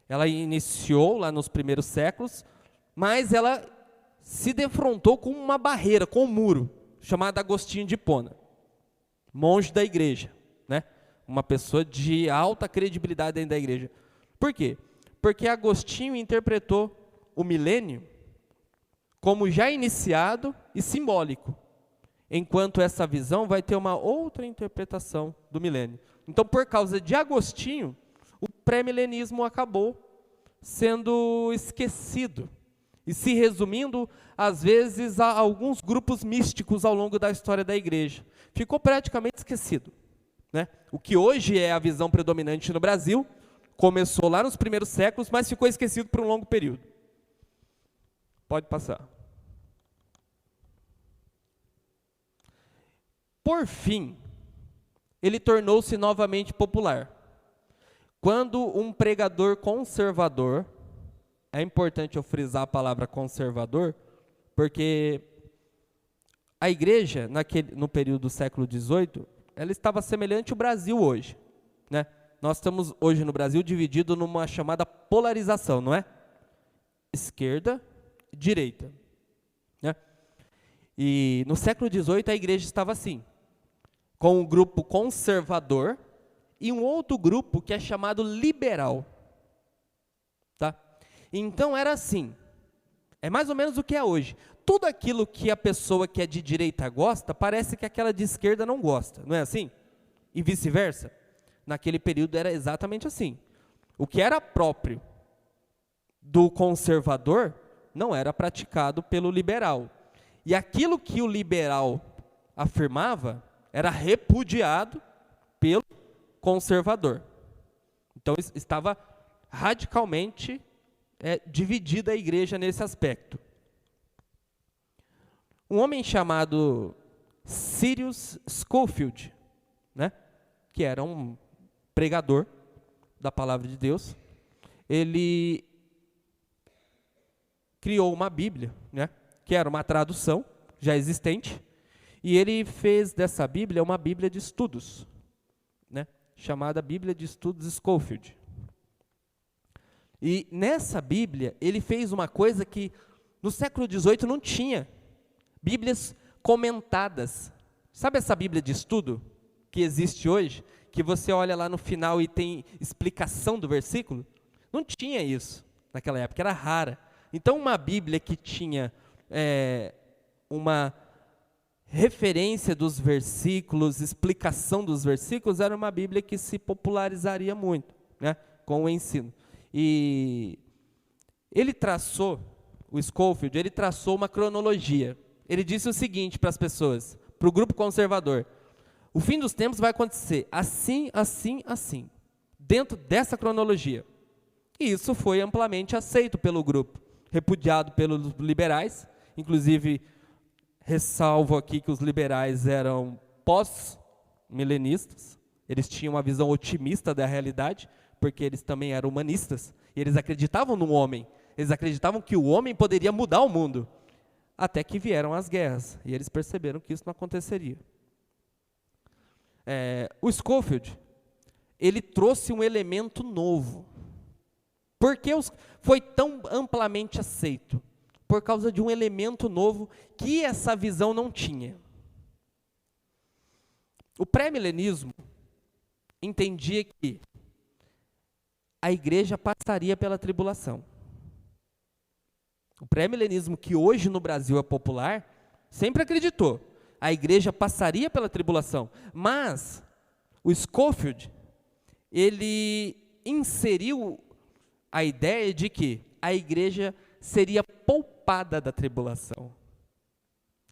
Ela iniciou lá nos primeiros séculos, mas ela se defrontou com uma barreira, com um muro, chamado Agostinho de Hipona, monge da igreja, né? Uma pessoa de alta credibilidade dentro da igreja. Por quê? Porque Agostinho interpretou o milênio como já iniciado e simbólico, enquanto essa visão vai ter uma outra interpretação do milênio. Então, por causa de Agostinho, o pré-milenismo acabou sendo esquecido e se resumindo, às vezes, a alguns grupos místicos ao longo da história da igreja. Ficou praticamente esquecido, né? O que hoje é a visão predominante no Brasil, começou lá nos primeiros séculos, mas ficou esquecido por um longo período. Pode passar. Por fim, ele tornou-se novamente popular. Quando um pregador conservador, é importante eu frisar a palavra conservador, porque a igreja, no período do século XVIII, ela estava semelhante ao Brasil hoje, né? Nós estamos hoje no Brasil dividido numa chamada polarização, não é? Esquerda, direita, né? E no século XVIII a igreja estava assim, com um grupo conservador e um outro grupo que é chamado liberal, tá? Então era assim, é mais ou menos o que é hoje. Tudo aquilo que a pessoa que é de direita gosta, parece que aquela de esquerda não gosta, não é assim? E vice-versa. Naquele período era exatamente assim. O que era próprio do conservador não era praticado pelo liberal. E aquilo que o liberal afirmava era repudiado pelo conservador. Então estava radicalmente dividida a igreja nesse aspecto. Um homem chamado Cyrus Scofield, né, que era um pregador da palavra de Deus, ele criou uma Bíblia, né, que era uma tradução já existente, e ele fez dessa Bíblia uma Bíblia de estudos, né, chamada Bíblia de Estudos Scofield. E nessa Bíblia, ele fez uma coisa que no século XVIII não tinha, Bíblias comentadas. Sabe essa Bíblia de estudo que existe hoje, que você olha lá no final e tem explicação do versículo? Não tinha isso naquela época, era rara. Então uma Bíblia que tinha uma referência dos versículos, explicação dos versículos, era uma Bíblia que se popularizaria muito, né, com o ensino. E ele traçou, o Scofield, ele traçou uma cronologia. Ele disse o seguinte para as pessoas, para o grupo conservador: o fim dos tempos vai acontecer assim, assim, assim, dentro dessa cronologia. E isso foi amplamente aceito pelo grupo, repudiado pelos liberais, inclusive Ressalvo aqui que os liberais eram pós-milenistas, eles tinham uma visão otimista da realidade, porque eles também eram humanistas, e eles acreditavam no homem, eles acreditavam que o homem poderia mudar o mundo, até que vieram as guerras, e eles perceberam que isso não aconteceria. O Scofield, ele trouxe um elemento novo. Por que foi tão amplamente aceito? Por causa de um elemento novo que essa visão não tinha. O pré-milenismo entendia que a igreja passaria pela tribulação. O pré-milenismo, que hoje no Brasil é popular, sempre acreditou. A igreja passaria pela tribulação. Mas o Scofield, ele inseriu a ideia de que a igreja seria poupada da tribulação.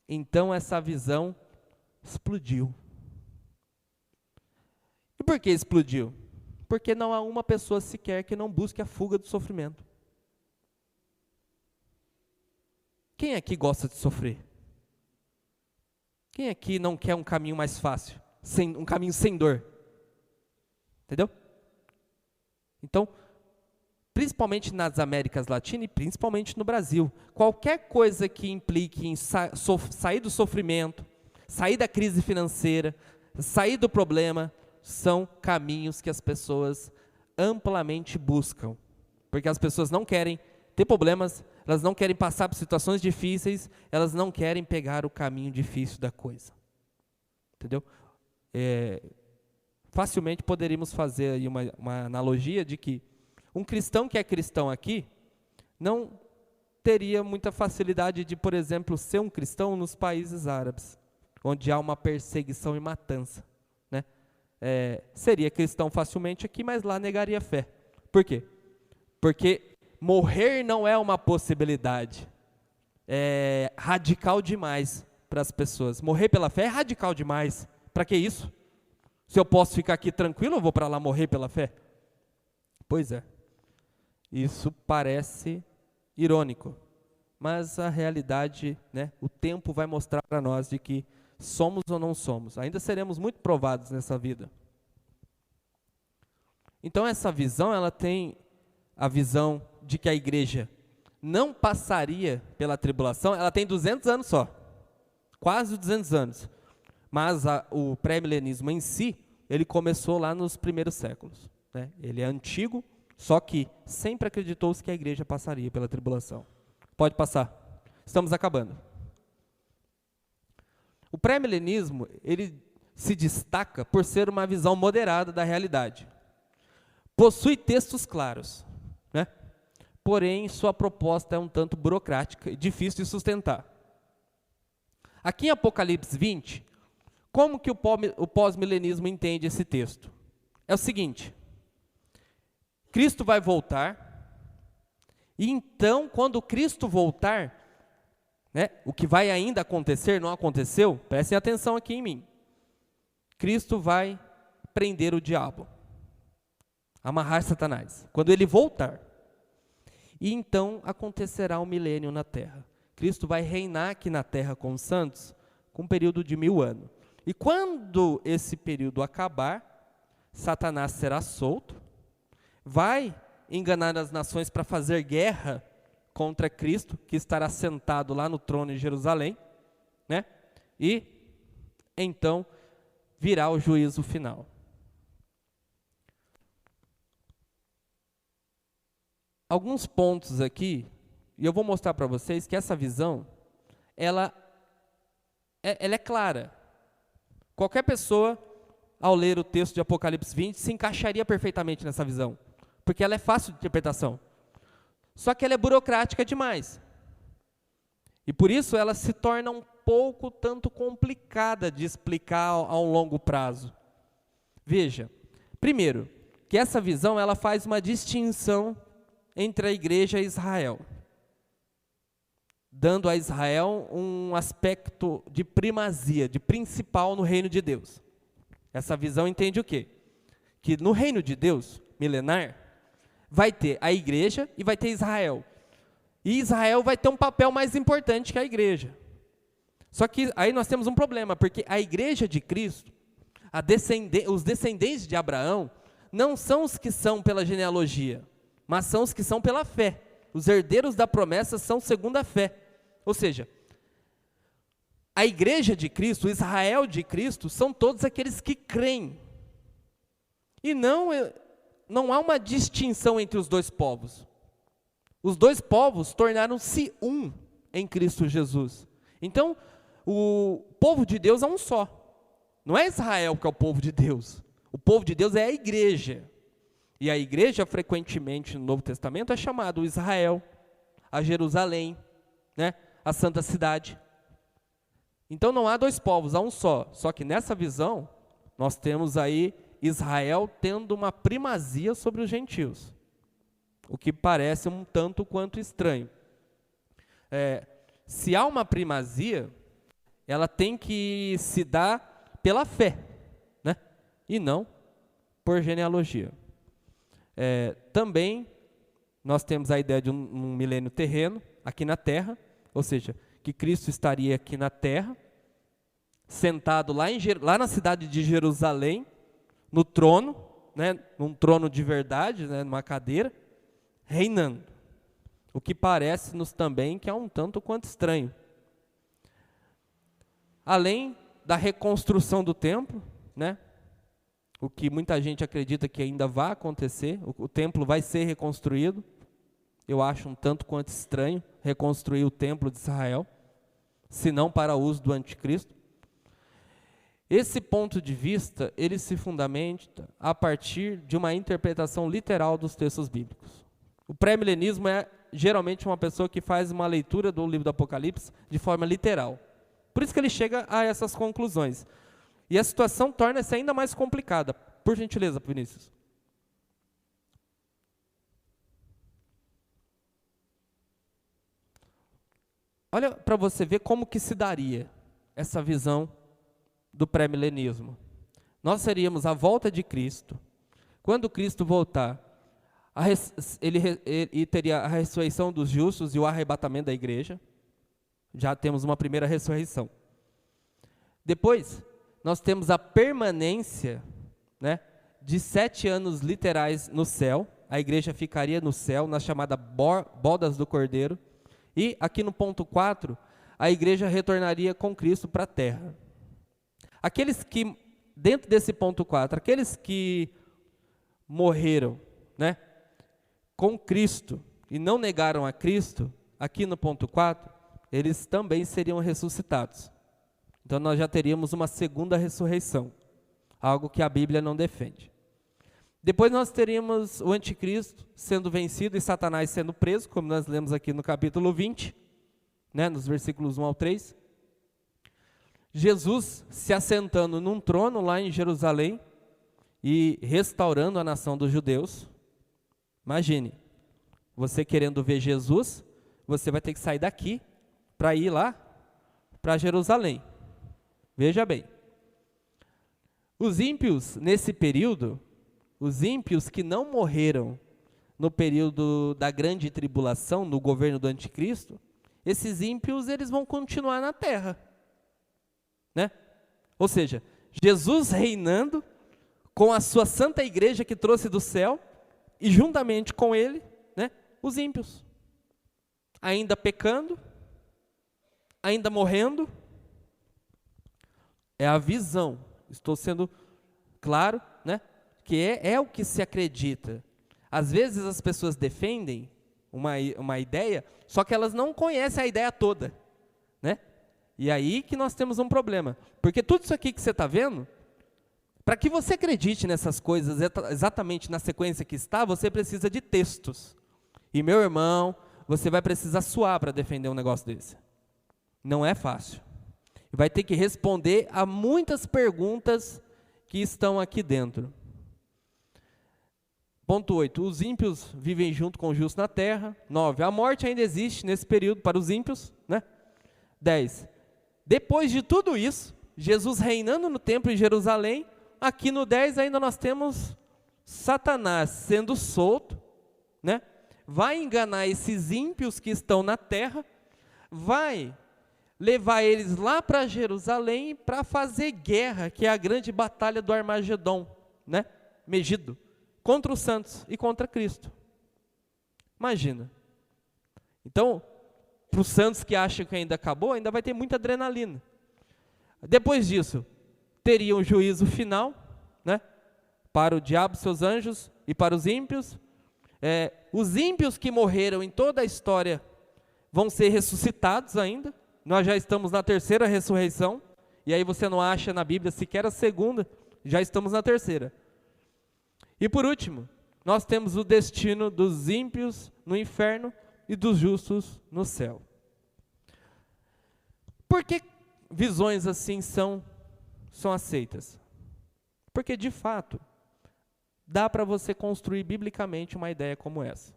Então essa visão explodiu. E por que explodiu? Porque não há uma pessoa sequer que não busque a fuga do sofrimento. Quem aqui gosta de sofrer? Quem aqui não quer um caminho mais fácil? Um caminho sem dor? Entendeu? Então, principalmente nas Américas Latinas e principalmente no Brasil, qualquer coisa que implique em sair do sofrimento, sair da crise financeira, sair do problema, são caminhos que as pessoas amplamente buscam. Porque as pessoas não querem ter problemas, elas não querem passar por situações difíceis, elas não querem pegar o caminho difícil da coisa. Entendeu? Facilmente poderíamos fazer aí uma analogia de que um cristão que é cristão aqui não teria muita facilidade de, por exemplo, ser um cristão nos países árabes, onde há uma perseguição e matança, né? Seria cristão facilmente aqui, mas lá negaria a fé. Por quê? Porque morrer não é uma possibilidade. É radical demais para as pessoas. Morrer pela fé é radical demais. Para que isso? Se eu posso ficar aqui tranquilo, eu vou para lá morrer pela fé? Pois é. Isso parece irônico, mas a realidade, né, o tempo vai mostrar para nós de que somos ou não somos. Ainda seremos muito provados nessa vida. Então essa visão, ela tem a visão de que a igreja não passaria pela tribulação. Ela tem 200 anos só, quase 200 anos. Mas o pré-milenismo em si, ele começou lá nos primeiros séculos, né? Ele é antigo, só que sempre acreditou-se que a igreja passaria pela tribulação. Pode passar. Estamos acabando. O pré-milenismo, ele se destaca por ser uma visão moderada da realidade. Possui textos claros, né? Porém, sua proposta é um tanto burocrática e difícil de sustentar. Aqui em Apocalipse 20, como que o pós-milenismo entende esse texto? É o seguinte: Cristo vai voltar, e então, quando Cristo voltar, né, o que vai ainda acontecer, não aconteceu, prestem atenção aqui em mim. Cristo vai prender o diabo, amarrar Satanás, quando ele voltar. E então acontecerá um milênio na terra. Cristo vai reinar aqui na terra com os santos, com um período de 1000 anos. E quando esse período acabar, Satanás será solto, vai enganar as nações para fazer guerra contra Cristo, que estará sentado lá no trono de Jerusalém, né? E então virá o juízo final. Alguns pontos aqui, e eu vou mostrar para vocês que essa visão, ela é clara. Qualquer pessoa, ao ler o texto de Apocalipse 20, se encaixaria perfeitamente nessa visão, porque ela é fácil de interpretação. Só que ela é burocrática demais. E por isso ela se torna um pouco tanto complicada de explicar a um longo prazo. Veja, primeiro, que essa visão ela faz uma distinção entre a igreja e Israel, dando a Israel um aspecto de primazia, de principal no reino de Deus. Essa visão entende o quê? Que no reino de Deus, milenar, vai ter a igreja e vai ter Israel. E Israel vai ter um papel mais importante que a igreja. Só que aí nós temos um problema, porque a igreja de Cristo, os descendentes de Abraão, não são os que são pela genealogia, mas são os que são pela fé. Os herdeiros da promessa são segundo a fé. Ou seja, a igreja de Cristo, o Israel de Cristo, são todos aqueles que creem. E não há uma distinção entre os dois povos. Os dois povos tornaram-se um em Cristo Jesus. Então, o povo de Deus é um só. Não é Israel que é o povo de Deus. O povo de Deus é a igreja. E a igreja, frequentemente, no Novo Testamento, é chamado Israel, a Jerusalém, né? A Santa Cidade. Então não há dois povos, há um só. Só que nessa visão, nós temos aí Israel tendo uma primazia sobre os gentios. O que parece um tanto quanto estranho. Se há uma primazia, ela tem que se dar pela fé, né? E não por genealogia. Também nós temos a ideia de um milênio terreno aqui na terra, ou seja, que Cristo estaria aqui na terra, sentado lá na cidade de Jerusalém, no trono, né, num trono de verdade, né, numa cadeira, reinando. O que parece-nos também que é um tanto quanto estranho. Além da reconstrução do templo, né, o que muita gente acredita que ainda vai acontecer, o templo vai ser reconstruído. Eu acho um tanto quanto estranho reconstruir o templo de Israel, se não para uso do anticristo. Esse ponto de vista, ele se fundamenta a partir de uma interpretação literal dos textos bíblicos. O pré-milenismo é geralmente uma pessoa que faz uma leitura do livro do Apocalipse de forma literal. Por isso que ele chega a essas conclusões. E a situação torna-se ainda mais complicada. Por gentileza, Vinícius. Olha para você ver como que se daria essa visão do pré-milenismo. Nós seríamos a volta de Cristo. Quando Cristo voltar, ele teria a ressurreição dos justos e o arrebatamento da igreja. Já temos uma primeira ressurreição. Depois, nós temos a permanência, né, de 7 anos literais no céu. A igreja ficaria no céu, na chamada bodas do Cordeiro. E aqui no ponto 4, a igreja retornaria com Cristo para a terra. Aqueles que, dentro desse ponto 4, aqueles que morreram, né, com Cristo e não negaram a Cristo, aqui no ponto 4, eles também seriam ressuscitados. Então nós já teríamos uma segunda ressurreição, algo que a Bíblia não defende. Depois nós teríamos o anticristo sendo vencido e Satanás sendo preso, como nós lemos aqui no capítulo 20, né, nos versículos 1 ao 3. Jesus se assentando num trono lá em Jerusalém e restaurando a nação dos judeus. Imagine, você querendo ver Jesus, você vai ter que sair daqui para ir lá para Jerusalém. Veja bem, os ímpios nesse período, os ímpios que não morreram no período da grande tribulação, no governo do anticristo, esses ímpios eles vão continuar na terra, né? Ou seja, Jesus reinando com a sua santa igreja que trouxe do céu e juntamente com ele, né, os ímpios, ainda pecando, ainda morrendo. É a visão, estou sendo claro, né, que é o que se acredita. Às vezes as pessoas defendem uma ideia, só que elas não conhecem a ideia toda, né? E aí que nós temos um problema, porque tudo isso aqui que você está vendo, para que você acredite nessas coisas exatamente na sequência que está, você precisa de textos. E meu irmão, você vai precisar suar para defender um negócio desse. Não é fácil. Vai ter que responder a muitas perguntas que estão aqui dentro. Ponto 8. Os ímpios vivem junto com os justos na terra. 9. A morte ainda existe nesse período para os ímpios, né? 10. Depois de tudo isso, Jesus reinando no templo em Jerusalém, aqui no 10 ainda nós temos Satanás sendo solto, né? Vai enganar esses ímpios que estão na terra, vai levar eles lá para Jerusalém para fazer guerra, que é a grande batalha do Armagedon, né? Megido, contra os santos e contra Cristo. Imagina. Então, para os santos que acham que ainda acabou, ainda vai ter muita adrenalina. Depois disso, teria um juízo final, né? Para o diabo e seus anjos e para os ímpios. Os ímpios que morreram em toda a história vão ser ressuscitados ainda. Nós já estamos na terceira ressurreição, e aí você não acha na Bíblia sequer a segunda, já estamos na terceira. E por último, nós temos o destino dos ímpios no inferno e dos justos no céu. Por que visões assim são aceitas? Porque de fato, dá para você construir biblicamente uma ideia como essa.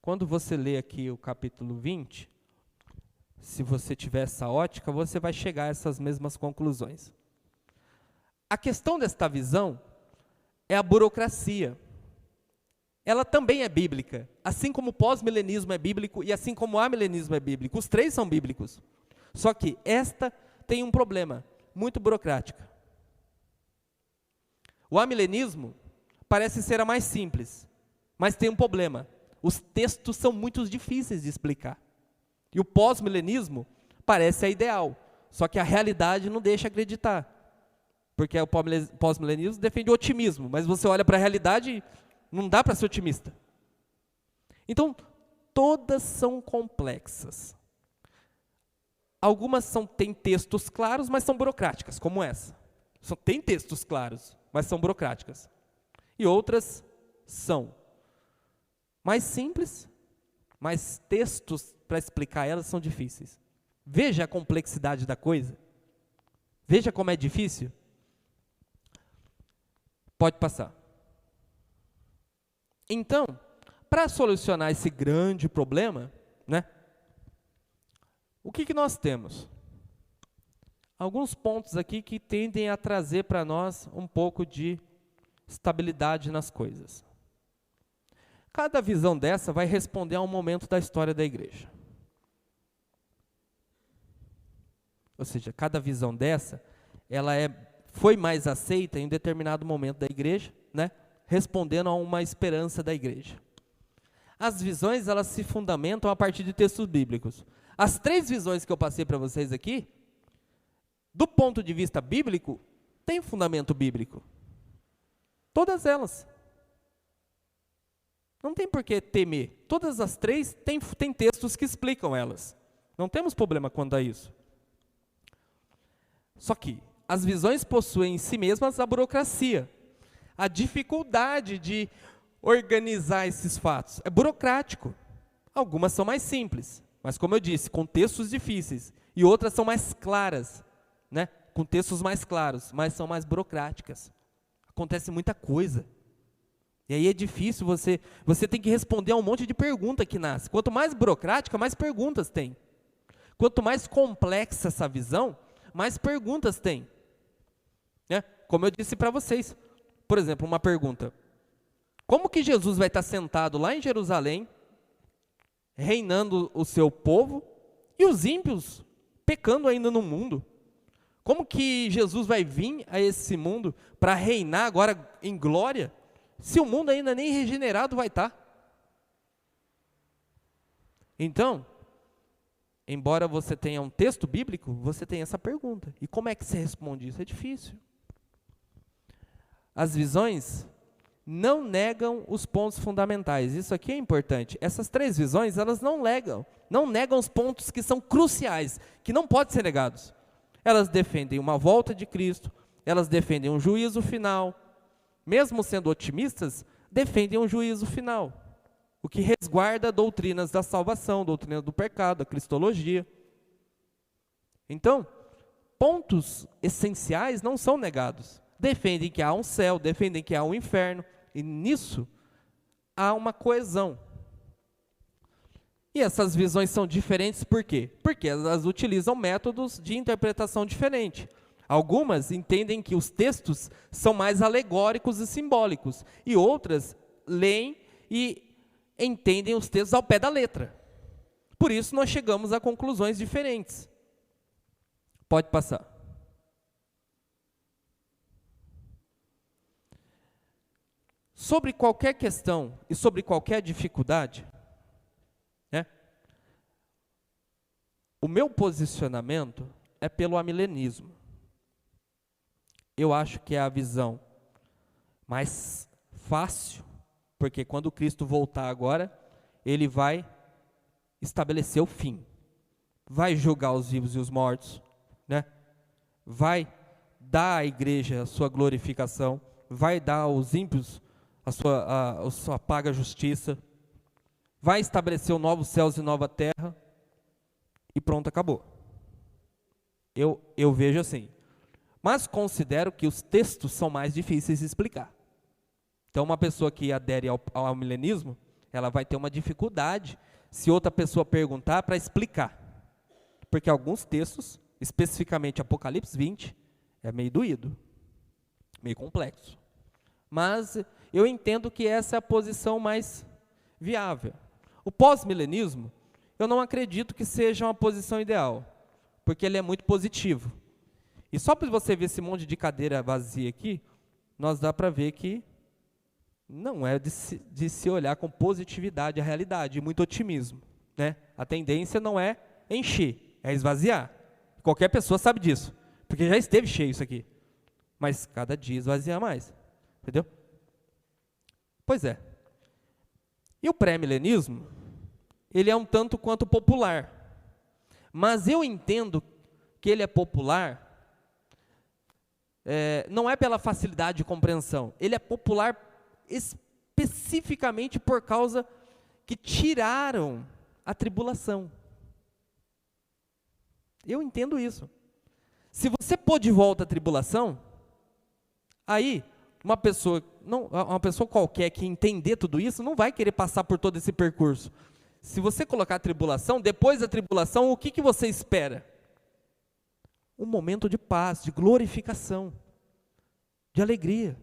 Quando você lê aqui o capítulo 20, se você tiver essa ótica, você vai chegar a essas mesmas conclusões. A questão desta visão é a burocracia. Ela também é bíblica, assim como o pós-milenismo é bíblico e assim como o amilenismo é bíblico. Os três são bíblicos. Só que esta tem um problema, muito burocrática. O amilenismo parece ser a mais simples, mas tem um problema. Os textos são muito difíceis de explicar. E o pós-milenismo parece a ideal, só que a realidade não deixa acreditar. Porque o pós-milenismo defende o otimismo, mas você olha para a realidade e não dá para ser otimista. Então, todas são complexas. Algumas têm textos claros, mas são burocráticas, como essa. Tem textos claros, mas são burocráticas. E outras são mais simples, mas textos para explicar elas são difíceis. Veja a complexidade da coisa. Veja como é difícil. Pode passar. Então, para solucionar esse grande problema, né? O que nós temos? Alguns pontos aqui que tendem a trazer para nós um pouco de estabilidade nas coisas. Cada visão dessa vai responder a um momento da história da igreja. Ou seja, cada visão dessa, ela foi mais aceita em um determinado momento da igreja, né? Respondendo a uma esperança da igreja. As visões, elas se fundamentam a partir de textos bíblicos. As três visões que eu passei para vocês aqui, do ponto de vista bíblico, têm fundamento bíblico. Todas elas. Não tem por que temer. Todas as três têm textos que explicam elas. Não temos problema quanto a isso. Só que as visões possuem em si mesmas a burocracia. A dificuldade de organizar esses fatos. É burocrático. Algumas são mais simples, mas como eu disse, com textos difíceis. E outras são mais claras, né? Com textos mais claros, mas são mais burocráticas. Acontece muita coisa. E aí é difícil, você tem que responder a um monte de pergunta que nasce. Quanto mais burocrática, mais perguntas tem. Quanto mais complexa essa visão, mais perguntas tem. Né? Como eu disse para vocês, por exemplo, uma pergunta. Como que Jesus vai estar sentado lá em Jerusalém, reinando o seu povo, e os ímpios pecando ainda no mundo? Como que Jesus vai vir a esse mundo para reinar agora em glória, se o mundo ainda nem regenerado vai estar? Então, embora você tenha um texto bíblico, você tem essa pergunta. E como é que você responde isso? É difícil. As visões não negam os pontos fundamentais. Isso aqui é importante. Essas três visões, elas não negam os pontos que são cruciais, que não podem ser negados. Elas defendem uma volta de Cristo, elas defendem um juízo final. Mesmo sendo otimistas, defendem um juízo final, o que resguarda doutrinas da salvação, doutrina do pecado, a cristologia. Então, pontos essenciais não são negados. Defendem que há um céu, defendem que há um inferno, e nisso há uma coesão. E essas visões são diferentes por quê? Porque elas utilizam métodos de interpretação diferentes. Algumas entendem que os textos são mais alegóricos e simbólicos, e outras leem e entendem os textos ao pé da letra. Por isso nós chegamos a conclusões diferentes. Pode passar. Sobre qualquer questão e sobre qualquer dificuldade, né, o meu posicionamento é pelo amilenismo. Eu acho que é a visão mais fácil, porque quando Cristo voltar agora, Ele vai estabelecer o fim. Vai julgar os vivos e os mortos, né? Vai dar à igreja a sua glorificação, vai dar aos ímpios a sua paga justiça, vai estabelecer o novos céus e nova terra, e pronto, acabou. Eu vejo assim. Mas considero que os textos são mais difíceis de explicar. Então, uma pessoa que adere ao milenismo, ela vai ter uma dificuldade se outra pessoa perguntar para explicar. Porque alguns textos, especificamente Apocalipse 20, é meio doído, meio complexo. Mas eu entendo que essa é a posição mais viável. O pós-milenismo, eu não acredito que seja uma posição ideal, porque ele é muito positivo. E só para você ver esse monte de cadeira vazia aqui, nós dá para ver que não é de se olhar com positividade a realidade, e muito otimismo, né? A tendência não é encher, é esvaziar. Qualquer pessoa sabe disso, porque já esteve cheio isso aqui. Mas cada dia esvazia mais, entendeu? Pois é. E o pré-milenismo, ele é um tanto quanto popular. Mas eu entendo que ele é popular, não é pela facilidade de compreensão, ele é popular especificamente por causa que tiraram a tribulação. Eu entendo isso. Se você pôr de volta a tribulação, aí uma pessoa qualquer que entender tudo isso não vai querer passar por todo esse percurso. Se você colocar a tribulação, depois da tribulação, o que você espera? Um momento de paz, de glorificação, de alegria.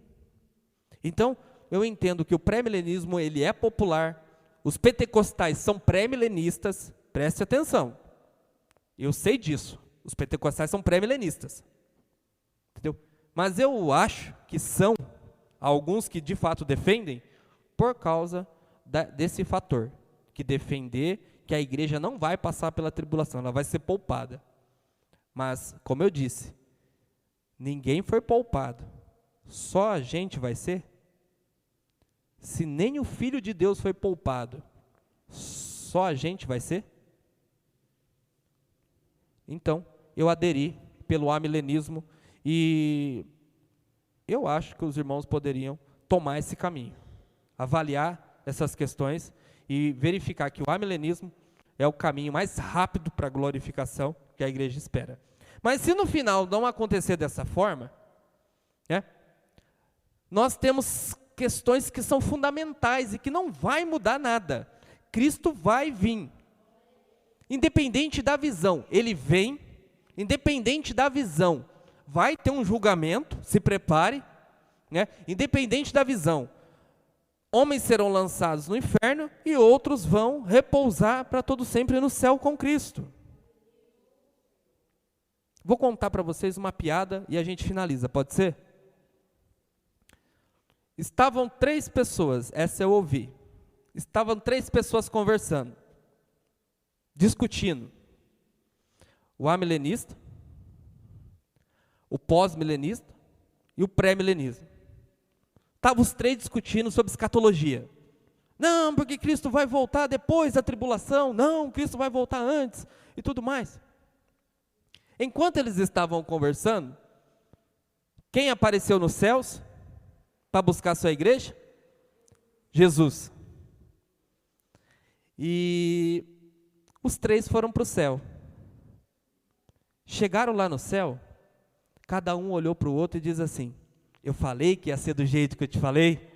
Então, eu entendo que o pré-milenismo, ele é popular, os pentecostais são pré-milenistas, preste atenção, eu sei disso, os pentecostais são pré-milenistas, entendeu? Mas eu acho que são alguns que de fato defendem por causa desse fator, que defender que a igreja não vai passar pela tribulação, ela vai ser poupada. Mas, como eu disse, ninguém foi poupado, só a gente vai ser. Se nem o Filho de Deus foi poupado, só a gente vai ser? Então, eu aderi pelo amilenismo e eu acho que os irmãos poderiam tomar esse caminho, avaliar essas questões e verificar que o amilenismo é o caminho mais rápido para a glorificação que a igreja espera. Mas se no final não acontecer dessa forma, né, nós temos questões que são fundamentais e que não vai mudar nada. Cristo vai vir, independente da visão, Ele vem, independente da visão, vai ter um julgamento, se prepare, né? Independente da visão, homens serão lançados no inferno e outros vão repousar para todo sempre no céu com Cristo. Vou contar para vocês uma piada e a gente finaliza, pode ser? Estavam 3 pessoas, essa eu ouvi. Estavam 3 pessoas conversando, discutindo. O amilenista, o pós-milenista e o pré-milenismo. Estavam os 3 discutindo sobre escatologia. Não, porque Cristo vai voltar depois da tribulação. Não, Cristo vai voltar antes e tudo mais. Enquanto eles estavam conversando, quem apareceu nos céus para buscar sua igreja? Jesus. E os 3 foram para o céu. Chegaram lá no céu, cada um olhou para o outro e diz assim: eu falei que ia ser do jeito que eu te falei?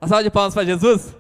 A salva de palmas para Jesus?